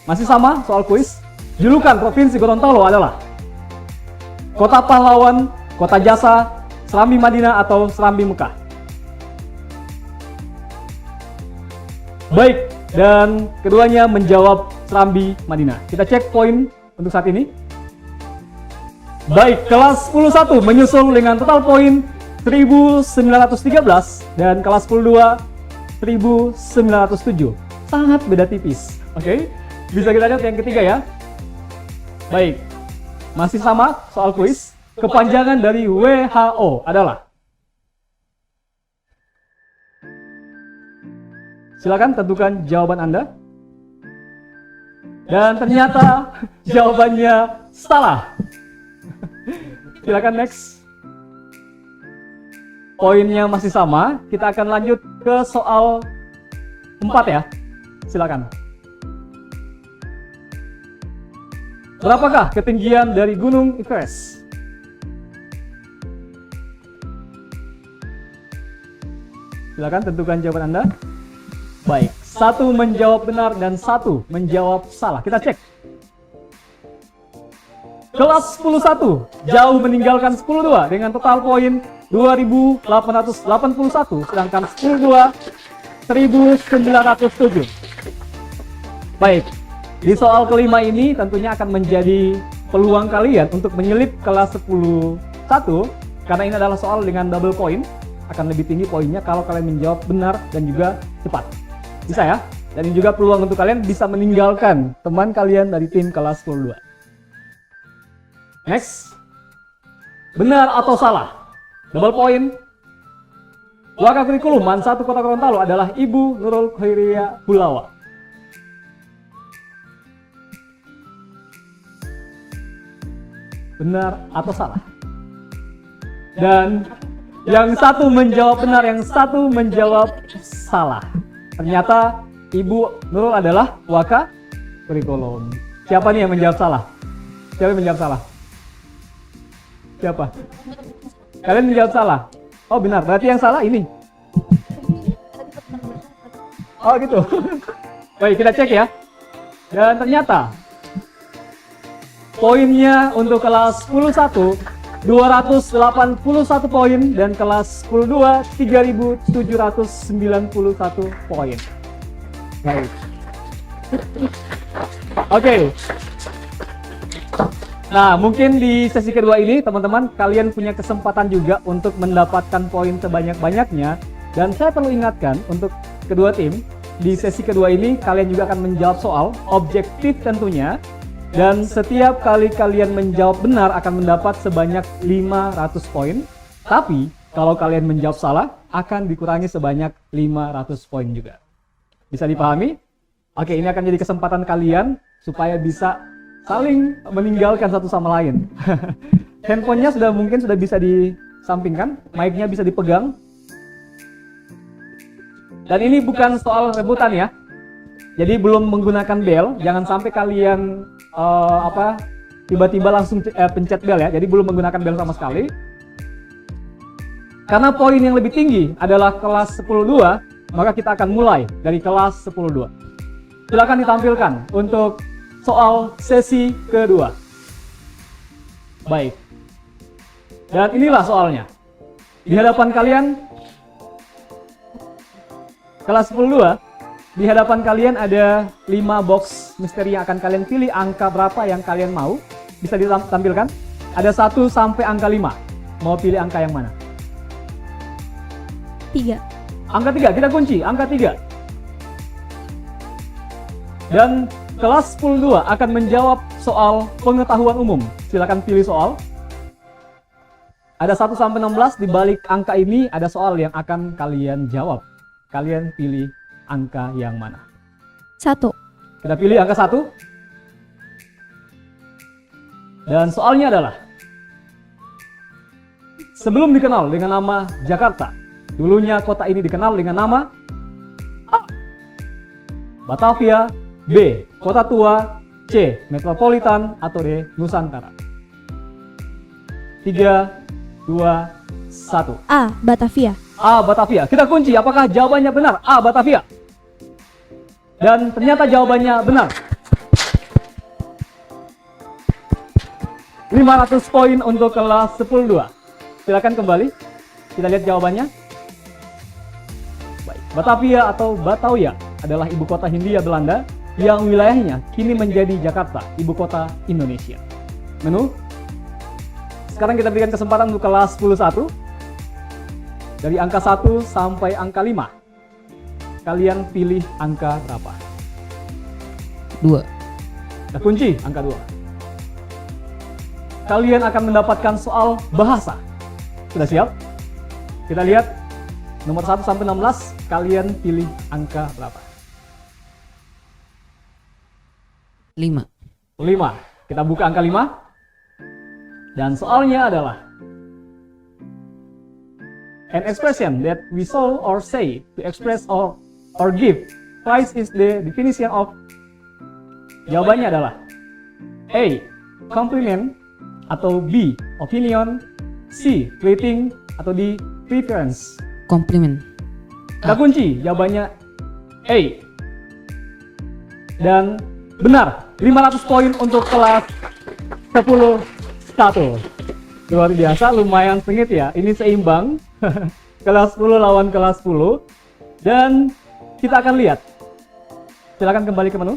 Masih sama soal kuis. Julukan Provinsi Gorontalo adalah Kota Pahlawan, Kota Jasa, Serambi Madinah, atau Serambi Mekah? Baik, dan keduanya menjawab Serambi Madinah. Kita cek poin untuk saat ini. Baik, kelas 10-1 menyusul dengan total poin 1913 dan kelas 10-2 1907. Sangat beda tipis. Oke. Bisa kita lihat yang ketiga ya. Baik. Masih sama soal kuis. Kepanjangan dari WHO adalah? Silakan tentukan jawaban Anda. Dan ternyata jawabannya salah. Silakan next. Poinnya masih sama. Kita akan lanjut ke soal 4 ya. Silakan. Berapakah ketinggian dari Gunung Everest? Silakan tentukan jawaban Anda. Baik, 1 menjawab benar dan 1 menjawab salah. Kita cek. Kelas 10-1 jauh meninggalkan 10-2 dengan total poin 2881, sedangkan 10-2 1907. Baik, di soal kelima ini tentunya akan menjadi peluang kalian untuk menyelip kelas 10-1 karena ini adalah soal dengan double point, akan lebih tinggi poinnya kalau kalian menjawab benar dan juga cepat. Bisa ya? Dan ini juga peluang untuk kalian bisa meninggalkan teman kalian dari tim kelas 10-2. Next. Benar atau salah? Double point. Wakakurikulum Man 1 Kota Gorontalo adalah Ibu Nurul Khairia Bulawa. Benar atau salah? Dan yang satu menjawab benar, yang satu menjawab salah. Ternyata Ibu Nurul adalah waka kurikulum. Siapa nih yang menjawab salah? Siapa yang menjawab salah? Siapa? Kalian menjawab salah? Oh benar, berarti yang salah ini. Oh gitu. Baik, kita cek ya. Dan ternyata poinnya untuk kelas 10-1 281 poin dan kelas 10-2 3791 poin. Baik. Oke. Nah, mungkin di sesi kedua ini teman-teman kalian punya kesempatan juga untuk mendapatkan poin sebanyak-banyaknya, dan saya perlu ingatkan untuk kedua tim, di sesi kedua ini kalian juga akan menjawab soal objektif tentunya. Dan setiap kali kalian menjawab benar akan mendapat sebanyak 500 poin. Tapi kalau kalian menjawab salah akan dikurangi sebanyak 500 poin juga. Bisa dipahami? Oke, ini akan jadi kesempatan kalian supaya bisa saling meninggalkan satu sama lain. Handphonenya mungkin sudah bisa disampingkan, mic-nya bisa dipegang. Dan ini bukan soal rebutan ya. Jadi belum menggunakan bel, jangan sampai kalian tiba-tiba langsung pencet bel ya. Jadi belum menggunakan bel sama sekali. Karena poin yang lebih tinggi adalah kelas 10-2, maka kita akan mulai dari kelas 10-2. Silakan ditampilkan untuk soal sesi kedua. Baik. Dan inilah soalnya. Di hadapan kalian kelas 10-2, di hadapan kalian ada 5 box misteri yang akan kalian pilih angka berapa yang kalian mau. Bisa ditampilkan. Ada 1 sampai angka 5. Mau pilih angka yang mana? 3. Angka 3, kita kunci. Angka 3. Dan kelas 10-2 akan menjawab soal pengetahuan umum. Silakan pilih soal. Ada 1 sampai 16, di balik angka ini ada soal yang akan kalian jawab. Kalian pilih angka yang mana? 1. Kita pilih angka 1. Dan soalnya adalah, sebelum dikenal dengan nama Jakarta, dulunya kota ini dikenal dengan nama A. Batavia, B. Kota Tua, C. Metropolitan, atau D. Nusantara. 3, 2, 1. A. Batavia. A. Batavia. Kita kunci apakah jawabannya benar. A. Batavia. Dan ternyata jawabannya benar. 500 poin untuk kelas 10-2. Silakan kembali. Kita lihat jawabannya. Baik. Batavia atau Batavia adalah ibu kota Hindia Belanda yang wilayahnya kini menjadi Jakarta, ibu kota Indonesia. Menu. Sekarang kita berikan kesempatan untuk kelas 10-1. Dari angka 1 sampai angka 5. Kalian pilih angka berapa? 2. Kita kunci angka 2. Kalian akan mendapatkan soal bahasa. Sudah siap? Kita lihat nomor 1 sampai 16. Kalian pilih angka berapa? 5. 5. Kita buka angka 5. Dan soalnya adalah, an expression that we saw or say to express or give price is the definition of. Jawabannya adalah A. Compliment, atau B. Opinion, C. Rating, atau D. Preference. Komplimen. Kita kunci jawabannya A. Dan benar, 500 poin untuk kelas 10-1. Luar biasa, lumayan sengit ya. Ini seimbang. Kelas 10 lawan kelas 10. Dan kita akan lihat. Silakan kembali ke menu.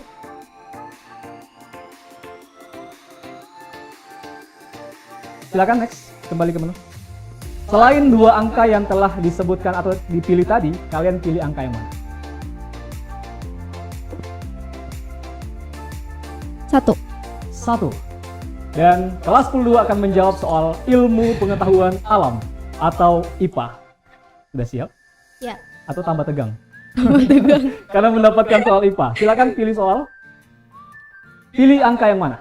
Silakan next, kembali ke menu. Selain 2 angka yang telah disebutkan atau dipilih tadi, kalian pilih angka yang mana? 1. 1. Dan kelas 10-2 akan menjawab soal ilmu pengetahuan alam atau IPA. Sudah siap? Ya. Atau tambah tegang? Karena mendapatkan soal IPA. Silakan pilih soal. Pilih angka yang mana?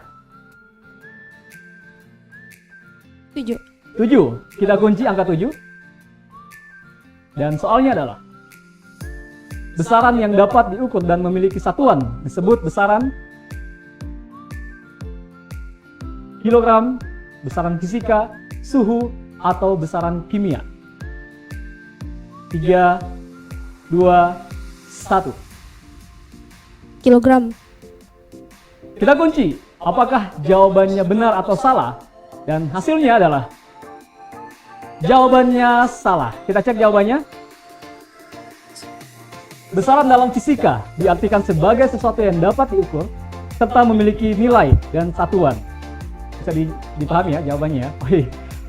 7. 7. 7. Kita kunci angka 7. Dan soalnya adalah besaran yang dapat diukur dan memiliki satuan disebut besaran kilogram, besaran fisika, suhu, atau besaran kimia. 3, 2, 1. Kilogram. Kita kunci apakah jawabannya benar atau salah. Dan hasilnya adalah jawabannya salah. Kita cek jawabannya. Besaran dalam fisika diartikan sebagai sesuatu yang dapat diukur serta memiliki nilai dan satuan. Bisa dipahami ya jawabannya ya.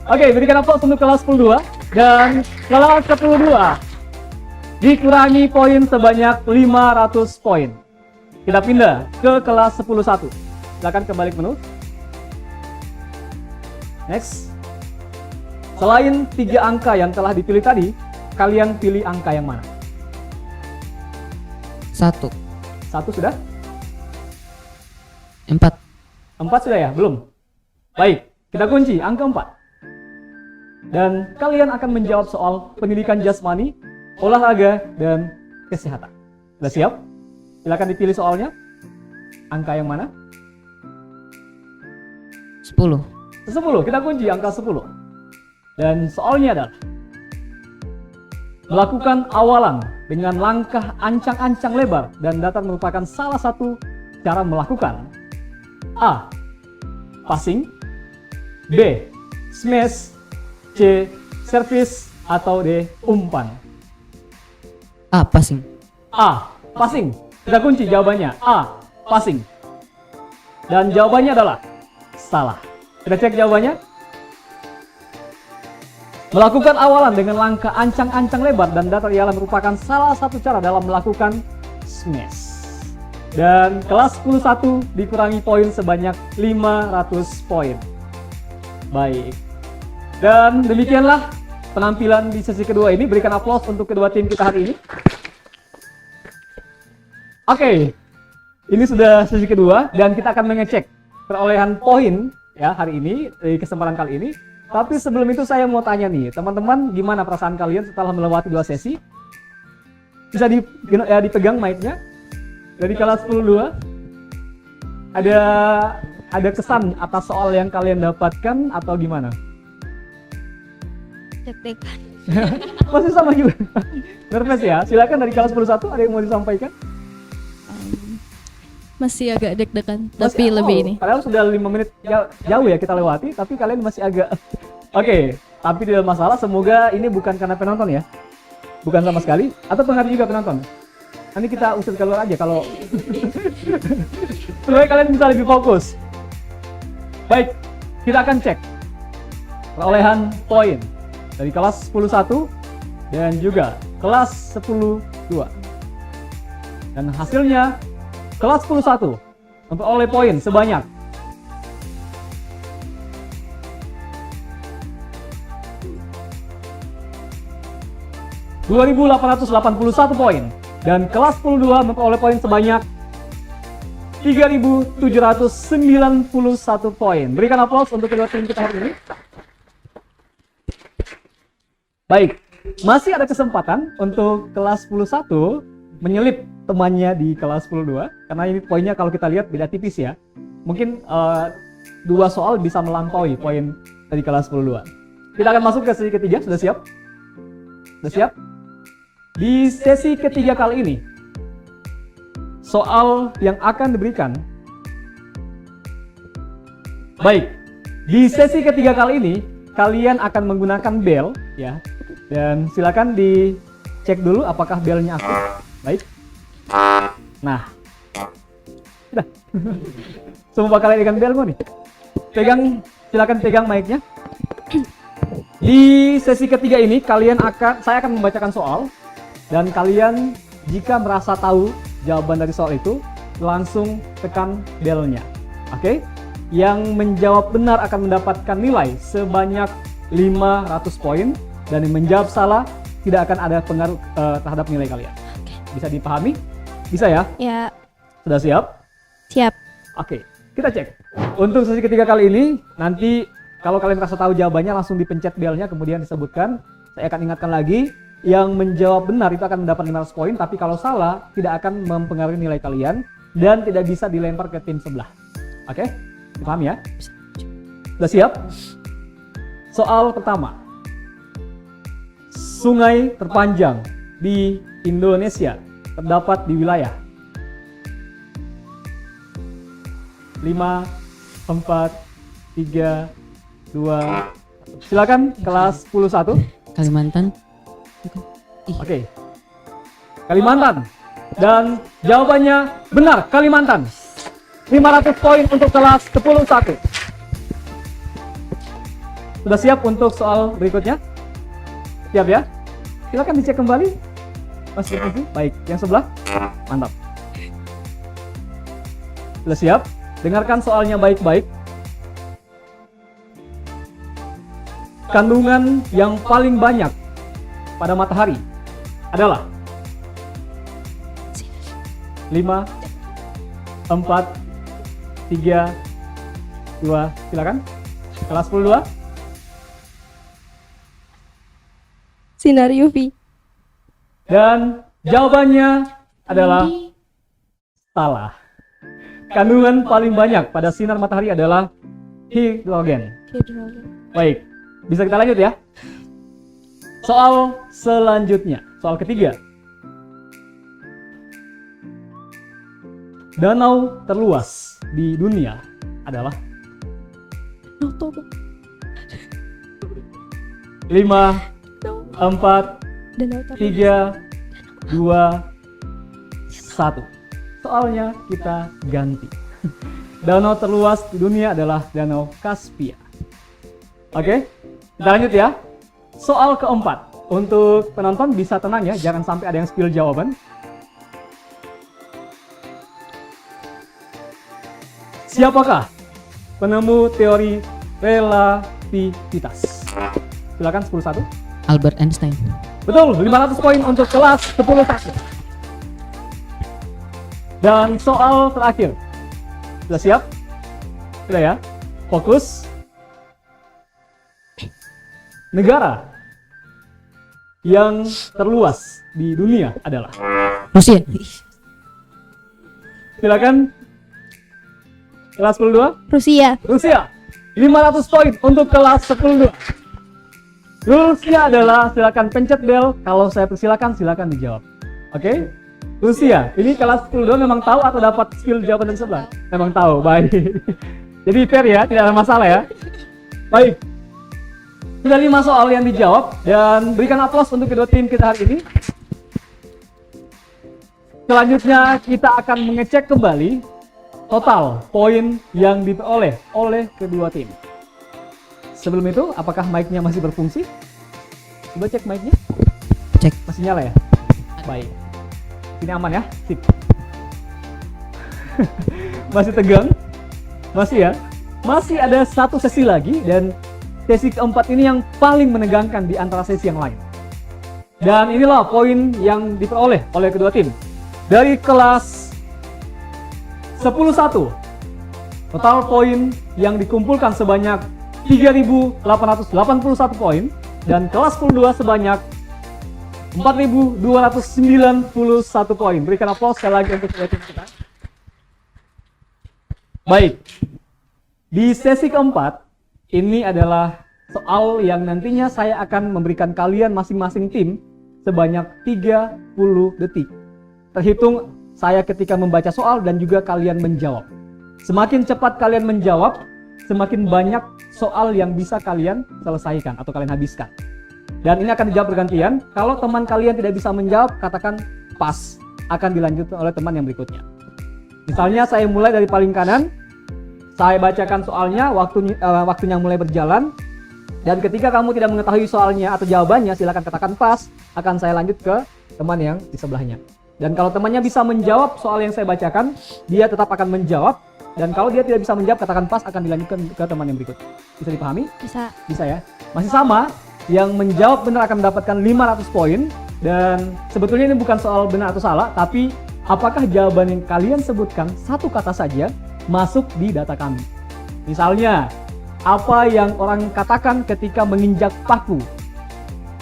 Oke, berikan aplaus untuk kelas 10-2. Dan kelas 10-2 dikurangi poin sebanyak 500 poin. Kita pindah ke kelas 10-1. Silakan kembali ke menu. Next. Selain 3 angka yang telah dipilih tadi, kalian pilih angka yang mana? 1, 1 sudah? 4, 4 sudah ya? Belum? Baik, kita kunci angka 4. Dan kalian akan menjawab soal pendidikan jasmani, olahraga, dan kesehatan. Sudah siap? Silakan dipilih soalnya. Angka yang mana? 10, 10, kita kunci angka 10. Dan soalnya adalah melakukan awalan dengan langkah ancang-ancang lebar dan datar merupakan salah satu cara melakukan A. Passing, B. Smash, C. Service, atau D. Umpan. A. Passing. A. Passing. Kita kunci jawabannya A. Passing. Dan jawabannya adalah salah. Kita cek jawabannya. Melakukan awalan dengan langkah ancang-ancang lebar dan datar ialah merupakan salah satu cara dalam melakukan smash. Dan kelas 10-1 dikurangi poin sebanyak 500 poin. Baik. Dan demikianlah penampilan di sesi kedua ini. Berikan aplaus untuk kedua tim kita hari ini. Oke. Ini sudah sesi kedua dan kita akan mengecek perolehan poin ya hari ini di kesempatan kali ini. Tapi sebelum itu saya mau tanya nih, teman-teman, gimana perasaan kalian setelah melewati 2 sesi? Bisa dipegang mic-nya dari kelas 10-2. Ada kesan atas soal yang kalian dapatkan atau gimana? Deg-degan. Masih sama juga. Nervous ya? Silakan dari kelas 10-1 ada yang mau disampaikan? Masih agak deg-degan, tapi lebih ini. Padahal sudah 5 menit jauh ya kita lewati, tapi kalian masih agak Oke, tapi tidak masalah, semoga ini bukan karena penonton ya. Bukan sama sekali, atau pengaruh juga penonton. Nanti kita usir keluar aja kalau supaya kalian bisa lebih fokus. Baik, kita akan cek perolehan poin dari kelas 10-1 dan juga kelas 10-2. Dan hasilnya kelas 10-1 memperoleh poin sebanyak 2.881 poin dan kelas 10-2 memperoleh poin sebanyak 3.791 poin. Berikan aplaus untuk kedua tim kita hari ini. Baik, masih ada kesempatan untuk kelas 10-1 menyelip temannya di kelas 10-2 karena ini poinnya kalau kita lihat beda tipis ya. Mungkin 2 soal bisa melampaui poin dari kelas 10-2. Kita akan masuk ke sesi ketiga. Sudah siap? Sudah siap? Di sesi ketiga kali ini, soal yang akan diberikan. Baik, di sesi ketiga kali ini kalian akan menggunakan bel ya. Dan silakan dicek dulu apakah belnya aktif. Baik. Nah. Sudah. Semua kalian ikan bel kok nih. Silakan pegang mic-nya. Di sesi ketiga ini saya akan membacakan soal dan kalian jika merasa tahu jawaban dari soal itu langsung tekan belnya. Oke? Yang menjawab benar akan mendapatkan nilai sebanyak 500 poin dan yang menjawab salah tidak akan ada pengaruh terhadap nilai kalian. Bisa dipahami? Bisa ya? Ya. Sudah siap? Siap. Oke, kita cek. Untuk sesi ketiga kali ini nanti Kalau kalian merasa tahu jawabannya, langsung dipencet belnya, kemudian disebutkan. Saya akan ingatkan lagi, yang menjawab benar itu akan mendapat 500 poin, tapi kalau salah tidak akan mempengaruhi nilai kalian dan tidak bisa dilempar ke tim sebelah. Oke? Dipahami ya? Sudah siap? Soal pertama. Sungai terpanjang di Indonesia terdapat di wilayah 5, 4, 3, 2, silakan kelas 11. Kalimantan. Oke. Kalimantan. Dan jawabannya benar, Kalimantan. 500 poin untuk kelas 11. Sudah siap untuk soal berikutnya? Siap ya? Silakan dicek kembali. Masih berfungsi? Baik, yang sebelah? Mantap. Sudah siap? Dengarkan soalnya baik-baik. Kandungan yang paling banyak pada matahari adalah 5, 4, 3, 2, silakan. Kelas 12. Sinar UV. Dan jawabannya adalah salah. Kandungan paling banyak pada sinar matahari adalah hidrogen. Baik, bisa kita lanjut ya. Soal selanjutnya, soal ketiga. Danau terluas di dunia adalah 5, 4, 3, 2, 1. Soalnya kita ganti. Danau terluas di dunia adalah Danau Kaspia. Oke, kita lanjut ya. Soal keempat. Untuk penonton bisa tenang ya, jangan sampai ada yang spill jawaban. Siapakah penemu teori relativitas? Silakan 11. Albert Einstein. Betul, 500 poin untuk kelas 11. Dan soal terakhir. Sudah siap? Sudah ya? Fokus. Negara yang terluas di dunia adalah? Rusia. Silakan. Kelas 12. Rusia. Rusia. 500 poin untuk kelas 12. Rulesnya adalah silakan pencet bel. Kalau saya persilakan, silakan dijawab. Oke? Rusia. Ini kelas 12 memang tahu atau dapat skill jawaban dari sebelah? Memang tahu. Baik. Jadi fair ya, tidak ada masalah ya. Baik. Sudah 5 soal yang dijawab dan berikan aplaus untuk kedua tim kita hari ini. Selanjutnya kita akan mengecek kembali total poin yang diperoleh oleh kedua tim. Sebelum itu, apakah mic-nya masih berfungsi? Coba cek mic-nya. Cek. Masih nyala ya? Baik. Ini aman ya? Sip. Masih tegang? Masih ya? Masih ada satu sesi lagi dan sesi keempat ini yang paling menegangkan di antara sesi yang lain. Dan inilah poin yang diperoleh oleh kedua tim. Dari kelas 10-1, total poin yang dikumpulkan sebanyak 3.881 poin dan kelas 12 sebanyak 4.291 poin. Berikan aplaus sekali lagi untuk kedua tim kita. Baik, di sesi keempat ini adalah soal yang nantinya saya akan memberikan kalian masing-masing tim sebanyak 30 detik. Terhitung saya ketika membaca soal dan juga kalian menjawab. Semakin cepat kalian menjawab, semakin banyak soal yang bisa kalian selesaikan atau kalian habiskan. Dan ini akan dijawab bergantian. Kalau teman kalian tidak bisa menjawab, katakan pas. Akan dilanjutkan oleh teman yang berikutnya. Misalnya saya mulai dari paling kanan. Saya bacakan soalnya, waktunya mulai berjalan. Dan ketika kamu tidak mengetahui soalnya atau jawabannya, silakan katakan pas. Akan saya lanjut ke teman yang di sebelahnya. Dan kalau temannya bisa menjawab soal yang saya bacakan, dia tetap akan menjawab. Dan kalau dia tidak bisa menjawab, katakan pas, akan dilanjutkan ke teman yang berikut. Bisa dipahami? Bisa. Bisa ya? Masih sama, yang menjawab benar akan mendapatkan 500 poin. Dan sebetulnya ini bukan soal benar atau salah, tapi apakah jawaban yang kalian sebutkan satu kata saja masuk di data kami. Misalnya, Apa yang orang katakan ketika menginjak paku?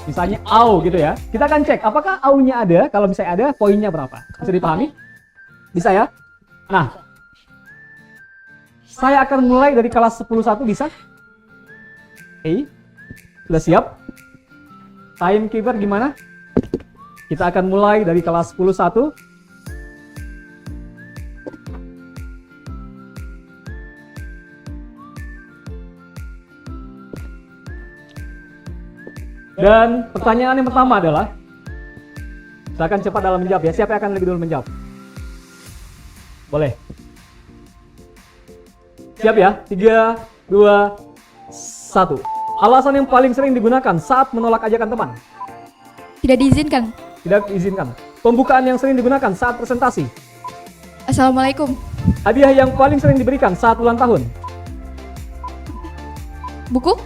Misalnya au gitu ya. Kita akan cek apakah au-nya ada. Kalau misalnya ada, poinnya berapa? Bisa dipahami? Bisa ya? Nah, saya akan mulai dari kelas 10.1, bisa? Oke, sudah siap? Timekeeper gimana? Kita akan mulai dari kelas 10.1. Dan pertanyaan yang pertama adalah, silakan cepat dalam menjawab ya. Siapa yang akan lebih dulu menjawab? Boleh. Siap ya? 3, 2, 1. Alasan yang paling sering digunakan saat menolak ajakan teman. Tidak diizinkan. Tidak diizinkan. Pembukaan yang sering digunakan saat presentasi. Assalamualaikum. Hadiah yang paling sering diberikan saat ulang tahun. Buku?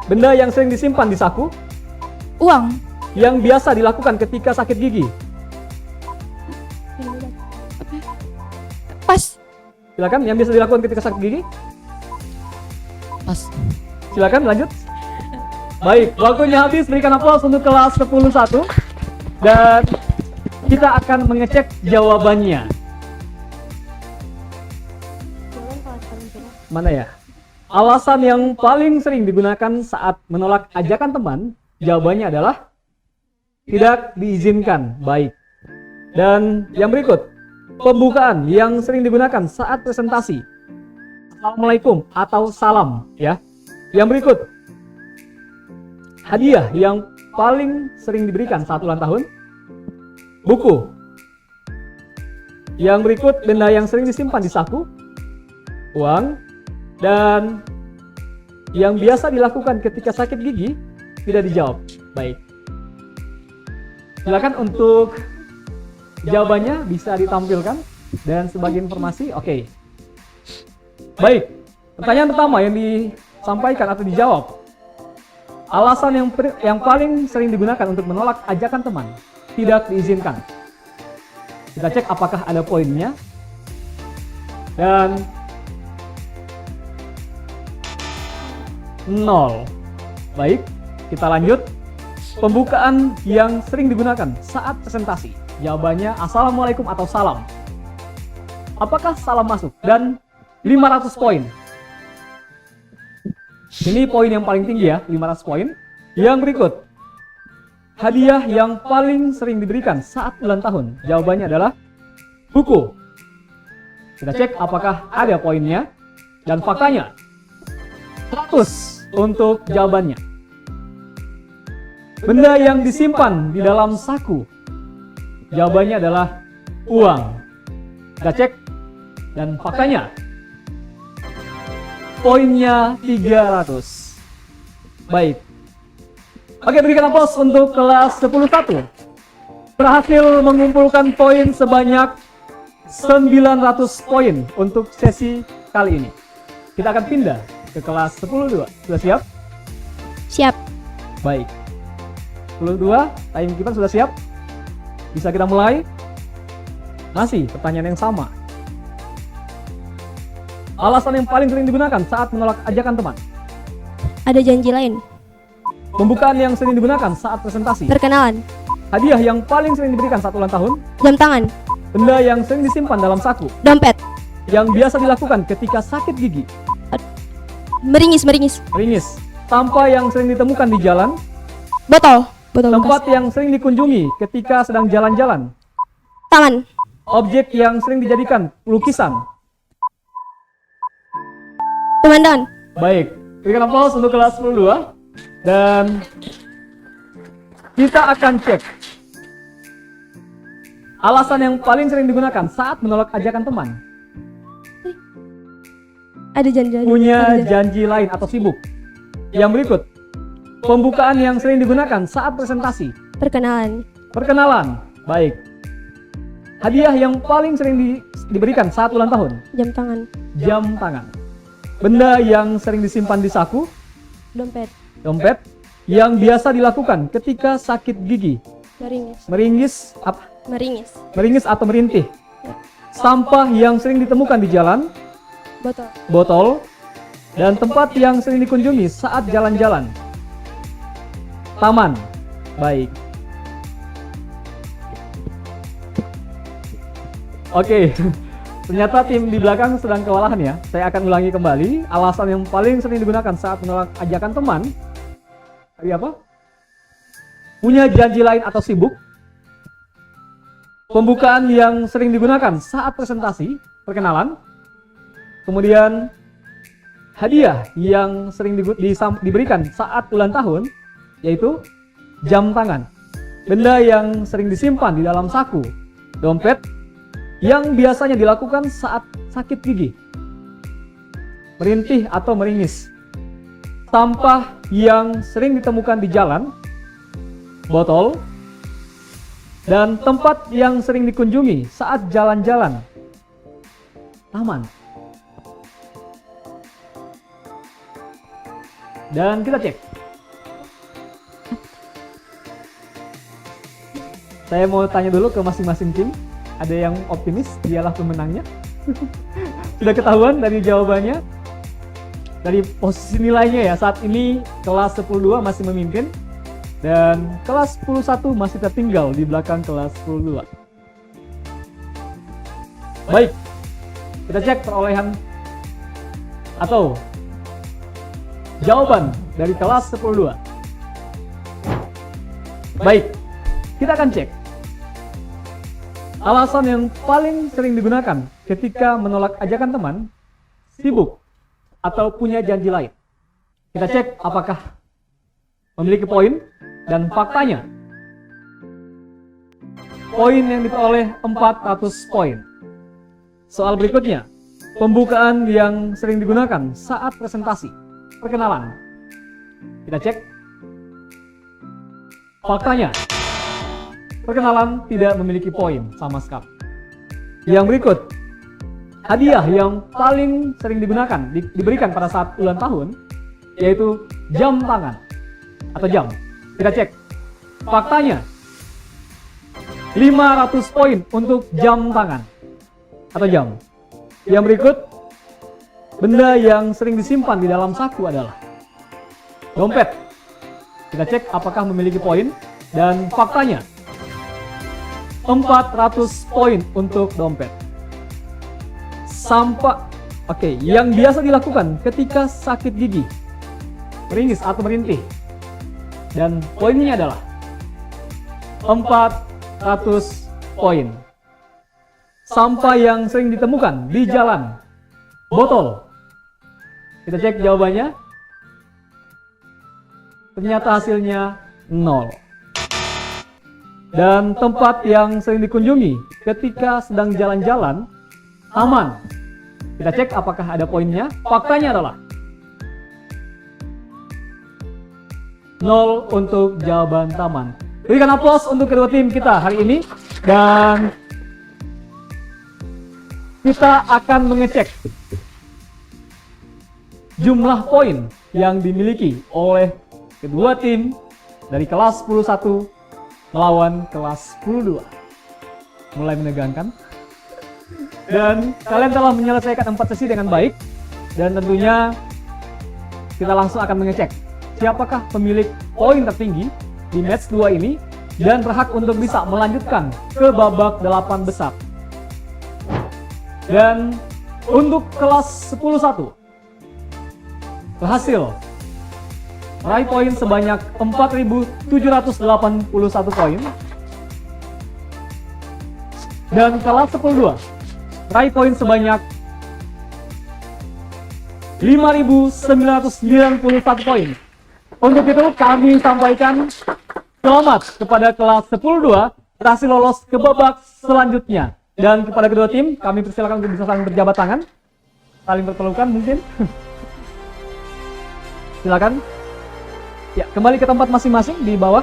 Benda yang sering disimpan di saku. Uang. Yang biasa dilakukan ketika sakit gigi. Pas. Silakan, yang biasa dilakukan ketika sakit gigi. Pas. Silakan lanjut. Baik, waktunya habis. Berikan aplaus untuk kelas 10.1. Dan kita akan mengecek jawabannya. Mana ya? Alasan yang paling sering digunakan saat menolak ajakan teman, jawabannya adalah tidak diizinkan. Baik. Dan yang berikut, pembukaan yang sering digunakan saat presentasi. Assalamualaikum atau salam ya. Yang berikut, hadiah yang paling sering diberikan saat ulang tahun. Buku. Yang berikut, benda yang sering disimpan di saku. Uang. Dan yang biasa dilakukan ketika sakit gigi. Tidak dijawab. Baik. Silakan untuk jawabannya bisa ditampilkan. Dan sebagai informasi, oke. Baik. Pertanyaan pertama yang disampaikan atau dijawab. Alasan yang paling sering digunakan untuk menolak ajakan teman. Tidak diizinkan. Kita cek apakah ada poinnya. Dan 0. Baik, kita lanjut. Pembukaan yang sering digunakan saat presentasi. Jawabannya Assalamualaikum atau salam. Apakah salam masuk? Dan 500 poin. Ini poin yang paling tinggi ya, 500 poin. Yang berikut, hadiah yang paling sering diberikan saat ulang tahun. Jawabannya adalah buku. Kita cek apakah ada poinnya. Dan faktanya 100 untuk jawabannya. Benda yang disimpan di dalam saku. Jawabannya adalah uang. Kita cek. Dan faktanya poinnya 300. Baik. Oke, berikan aplaus untuk kelas 10.1. Berhasil mengumpulkan poin sebanyak 900 poin untuk sesi kali ini. Kita akan pindah ke kelas 10.2. Sudah siap? Siap. Baik. 10.2, timekeeper sudah siap? Bisa kita mulai? Masih pertanyaan yang sama. Alasan yang paling sering digunakan saat menolak ajakan teman. Ada janji lain. Pembukaan yang sering digunakan saat presentasi. Perkenalan. Hadiah yang paling sering diberikan saat ulang tahun. Jam tangan. Benda yang sering disimpan dalam saku. Dompet. Yang biasa dilakukan ketika sakit gigi. Meringis. Meringis. Sampah yang sering ditemukan di jalan. Botol Tempat bekas. yang sering dikunjungi ketika sedang jalan-jalan. Taman. Objek yang sering dijadikan lukisan. Pemandangan. Baik, berikan aplaus untuk kelas 10.2. Dan kita akan cek alasan yang paling sering digunakan saat menolak ajakan teman. Ada janji lain. Punya janji lain atau sibuk. Yang berikut, pembukaan yang sering digunakan saat presentasi. Perkenalan. Perkenalan. Baik. Hadiah yang paling sering diberikan saat ulang tahun. Jam tangan. Jam tangan. Benda yang sering disimpan di saku. Dompet. Dompet. Yang biasa dilakukan ketika sakit gigi. Meringis. Meringis atau merintih. Sampah yang sering ditemukan di jalan. Botol. Botol. Dan tempat yang sering dikunjungi saat jalan-jalan. Taman. Baik. Oke. Ternyata tim di belakang sedang kewalahan ya. Saya akan ulangi kembali. Alasan yang paling sering digunakan saat menolak ajakan teman. Tadi apa? Punya janji lain atau sibuk. Pembukaan yang sering digunakan saat presentasi, perkenalan. Kemudian hadiah yang sering diberikan saat ulang tahun, yaitu jam tangan. Benda yang sering disimpan di dalam saku, dompet, yang biasanya dilakukan saat sakit gigi, merintih atau meringis. Sampah yang sering ditemukan di jalan, botol, dan tempat yang sering dikunjungi saat jalan-jalan, taman. Dan kita cek. Saya mau tanya dulu ke masing-masing tim. Ada yang optimis, dialah pemenangnya. Sudah ketahuan dari jawabannya. Dari posisi nilainya ya, saat ini kelas 10-2 masih memimpin. Dan kelas 10-1 masih tertinggal di belakang kelas 10-2. Baik, kita cek perolehan atau jawaban dari kelas 10-2. Baik, kita akan cek. Alasan yang paling sering digunakan ketika menolak ajakan teman, sibuk, atau punya janji lain. Kita cek apakah memiliki poin dan faktanya. Poin yang diperoleh 400 poin. Soal berikutnya, pembukaan yang sering digunakan saat presentasi, perkenalan. Kita cek. Faktanya, perkenalan tidak memiliki poin sama sekali. Yang berikut, hadiah yang paling sering digunakan, diberikan pada saat ulang tahun, yaitu jam tangan atau jam. Kita cek. Faktanya, 500 poin untuk jam tangan atau jam. Yang berikut, benda yang sering disimpan di dalam saku adalah dompet. Kita cek apakah memiliki poin dan faktanya 400 poin untuk dompet. Sampah, oke, yang biasa dilakukan ketika sakit gigi, meringis atau merintih. Dan poinnya adalah 400 poin. Sampah yang sering ditemukan di jalan, botol. Kita cek jawabannya. Ternyata hasilnya 0. Dan tempat yang sering dikunjungi ketika sedang jalan-jalan, taman. Kita cek apakah ada poinnya. Faktanya adalah 0 untuk jawaban taman. Berikan aplaus untuk kedua tim kita hari ini. Dan kita akan mengecek jumlah poin yang dimiliki oleh kedua tim dari kelas 10-1 melawan kelas 10-2. Mulai menegangkan. Dan kalian telah menyelesaikan 4 sesi dengan baik. Dan tentunya kita langsung akan mengecek siapakah pemilik poin tertinggi di match 2 ini dan berhak untuk bisa melanjutkan ke babak 8 besar. Dan untuk kelas 10-1 berhasil meraih poin sebanyak 4.781 poin. Dan kelas 10-2 meraih poin sebanyak 5.991 poin. Untuk itu kami sampaikan selamat kepada kelas 10-2 berhasil lolos ke babak selanjutnya. Dan kepada kedua tim kami persilakan untuk bisa saling berjabat tangan, saling berpelukan mungkin. Silakan. Ya, kembali ke tempat masing-masing di bawah.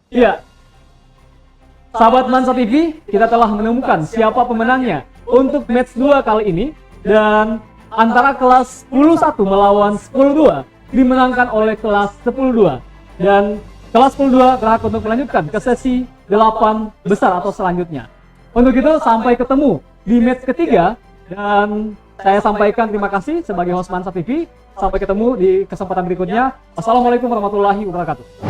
Iya. Sahabat Mansa TV, kita telah menemukan siapa pemenangnya untuk match 2 kali ini. Dan antara kelas 10-1 melawan 10-2 dimenangkan oleh kelas 10-2. Dan kelas 10-2 berhak untuk melanjutkan ke sesi 8 besar atau selanjutnya. Untuk itu sampai ketemu di match ketiga. Dan saya sampaikan terima kasih sebagai host Mansa TV. Sampai ketemu di kesempatan berikutnya. Wassalamualaikum warahmatullahi wabarakatuh.